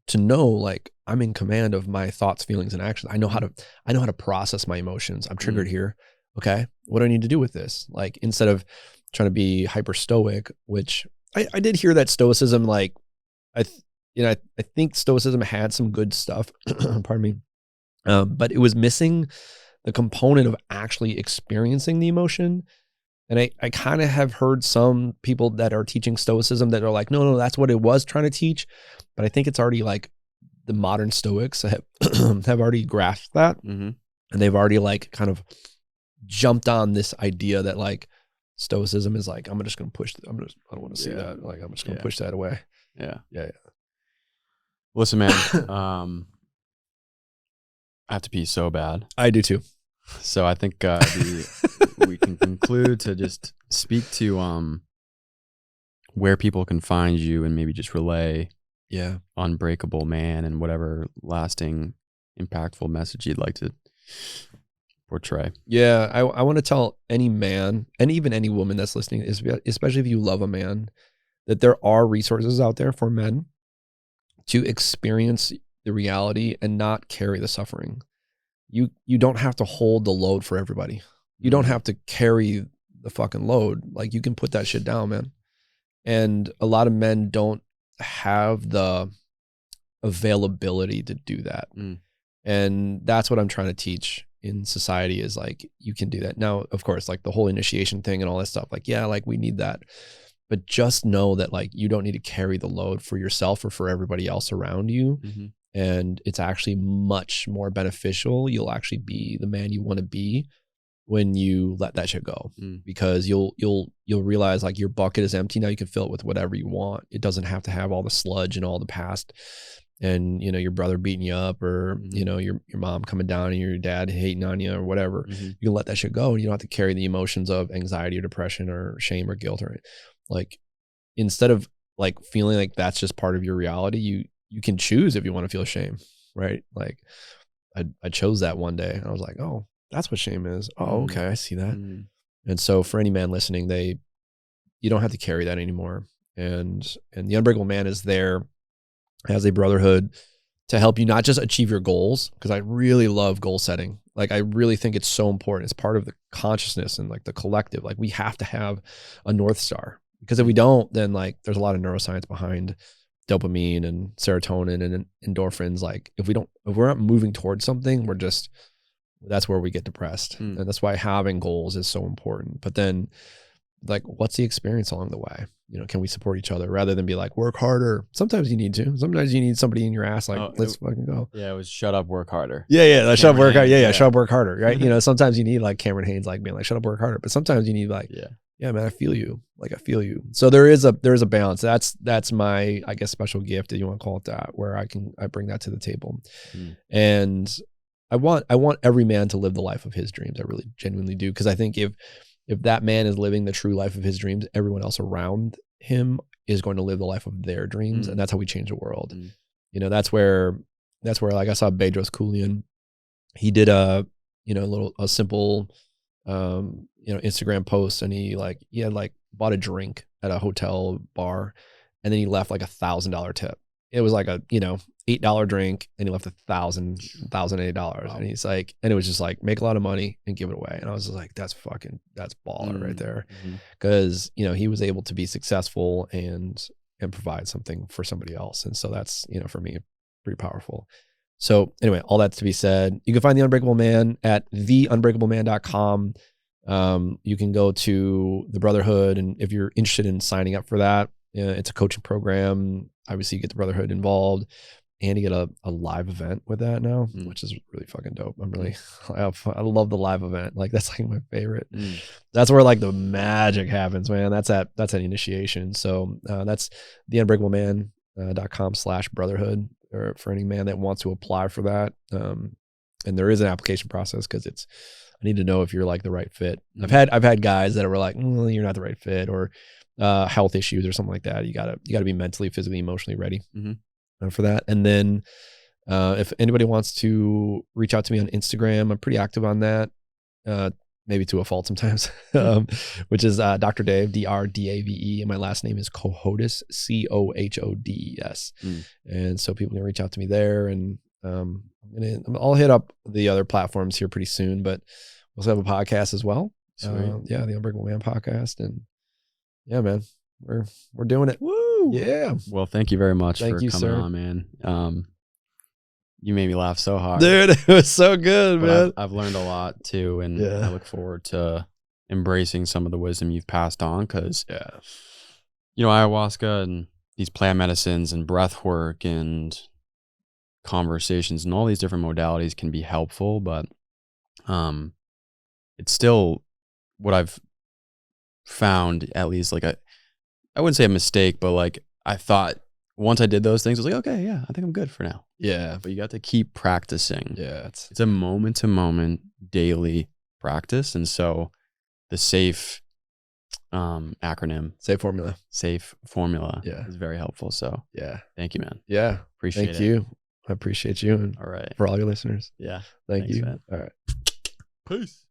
[SPEAKER 1] to know like I'm in command of my thoughts, feelings, and actions. I know how to process my emotions. I'm triggered here. Okay, what do I need to do with this? Like instead of trying to be hyper stoic, which I did hear that stoicism, like I think stoicism had some good stuff. Pardon me, but it was missing the component of actually experiencing the emotion. And I kind of have heard some people that are teaching stoicism that are like, no, that's what it was trying to teach. But I think it's already like the modern Stoics have already grasped that. And they've already like kind of jumped on this idea that like stoicism is like, I don't want to see that. Like, I'm just going to push that away.
[SPEAKER 2] Yeah.
[SPEAKER 1] Yeah.
[SPEAKER 2] Listen, man, I have to pee so bad.
[SPEAKER 1] I do too.
[SPEAKER 2] So I think we can conclude to just speak to where people can find you and maybe just relay Unbreakable Man and whatever lasting, impactful message you'd like to portray.
[SPEAKER 1] Yeah, I want to tell any man and even any woman that's listening, especially if you love a man, that there are resources out there for men to experience the reality and not carry the suffering. You don't have to hold the load for everybody. You don't have to carry the fucking load. Like you can put that shit down, man. And a lot of men don't have the availability to do that. And that's what I'm trying to teach in society is like, you can do that. Now, of course, like the whole initiation thing and all that stuff, like, yeah, like we need that. But just know that like you don't need to carry the load for yourself or for everybody else around you.
[SPEAKER 2] Mm-hmm.
[SPEAKER 1] And it's actually much more beneficial. You'll actually be the man you want to be when you let that shit go, because you'll realize like your bucket is empty now. You can fill it with whatever you want. It doesn't have to have all the sludge and all the past, and you know, your brother beating you up, or you know, your mom coming down and your dad hating on you or whatever. You can let that shit go, and you don't have to carry the emotions of anxiety or depression or shame or guilt, or like, instead of like feeling like that's just part of your reality, you can choose if you want to feel shame, right? Like I chose that one day and I was like, oh, that's what shame is. Oh, okay, I see that. And so for any man listening, you don't have to carry that anymore. And the Unbreakable Man is there as a brotherhood to help you not just achieve your goals, because I really love goal setting. Like I really think it's so important. It's part of the consciousness and like the collective. Like we have to have a North Star, because if we don't, then like there's a lot of neuroscience behind dopamine and serotonin and endorphins. Like if we're not moving towards something, that's where we get depressed. And that's why having goals is so important. But then like, what's the experience along the way? You know, can we support each other rather than be like, work harder? Sometimes you need to. Sometimes you need somebody in your ass like, let's fucking go.
[SPEAKER 2] Yeah, it was shut up, work harder.
[SPEAKER 1] Yeah, shut up, work harder. Yeah, shut up, work harder, right? You know, sometimes you need like Cameron Haynes like being like, shut up, work harder. But sometimes you need like, yeah, man, I feel you. Like I feel you. So there is a balance. That's my, I guess, special gift, if you want to call it that, where I bring that to the table. And I want every man to live the life of his dreams. I really genuinely do. Because I think if that man is living the true life of his dreams, everyone else around him is going to live the life of their dreams. And that's how we change the world. You know, that's where like I saw Bedros Keuilian, he did a simple, Instagram post, and he had bought a drink at a hotel bar, and then he left like $1,000 tip. It was like a, $8 drink, and he left $1,008. Wow. And he's like, and it was just like, make a lot of money and give it away. And I was just like, that's baller right there. Cause he was able to be successful and provide something for somebody else. And so that's, for me, pretty powerful. So anyway, all that to be said, you can find the Unbreakable Man at theunbreakableman.com. You can go to the Brotherhood, and if you're interested in signing up for that, it's a coaching program. Obviously, you get the Brotherhood involved, and you get a live event with that now, which is really fucking dope. I love the live event. Like that's like my favorite. That's where like the magic happens, man. That's at Initiation. So that's theunbreakableman.com/brotherhood, or for any man that wants to apply for that. And there is an application process, because I need to know if you're like the right fit. I've had guys that were like, you're not the right fit, or health issues or something like that. You gotta be mentally, physically, emotionally ready for that. And then if anybody wants to reach out to me on Instagram, I'm pretty active on that, maybe to a fault sometimes, which is Dr. Dave, DRDAVE, and my last name is Cohodes, COHODES. And so people can reach out to me there, and I'll hit up the other platforms here pretty soon, but we also have a podcast as well. The Unbreakable Man podcast. And yeah, man, we're doing it.
[SPEAKER 2] Woo!
[SPEAKER 1] Yeah.
[SPEAKER 2] Well, thank you very much for coming on, man. You made me laugh so hard.
[SPEAKER 1] Dude, it was so good, man.
[SPEAKER 2] I've learned a lot too, and I look forward to embracing some of the wisdom you've passed on, because ayahuasca and these plant medicines and breath work and conversations and all these different modalities can be helpful, but it's still what I've found, at least, like I wouldn't say a mistake, but like I thought once I did those things, I was like, okay, yeah, I think I'm good for now.
[SPEAKER 1] Yeah.
[SPEAKER 2] But you got to keep practicing.
[SPEAKER 1] Yeah.
[SPEAKER 2] It's a moment to moment daily practice. And so the SAFE acronym, SAFE formula is very helpful. So thank you, man.
[SPEAKER 1] Yeah.
[SPEAKER 2] Appreciate it.
[SPEAKER 1] Thank you. I appreciate you. And
[SPEAKER 2] all right.
[SPEAKER 1] For all your listeners.
[SPEAKER 2] Yeah.
[SPEAKER 1] Thanks, you.
[SPEAKER 2] Man.
[SPEAKER 1] All right.
[SPEAKER 2] Peace.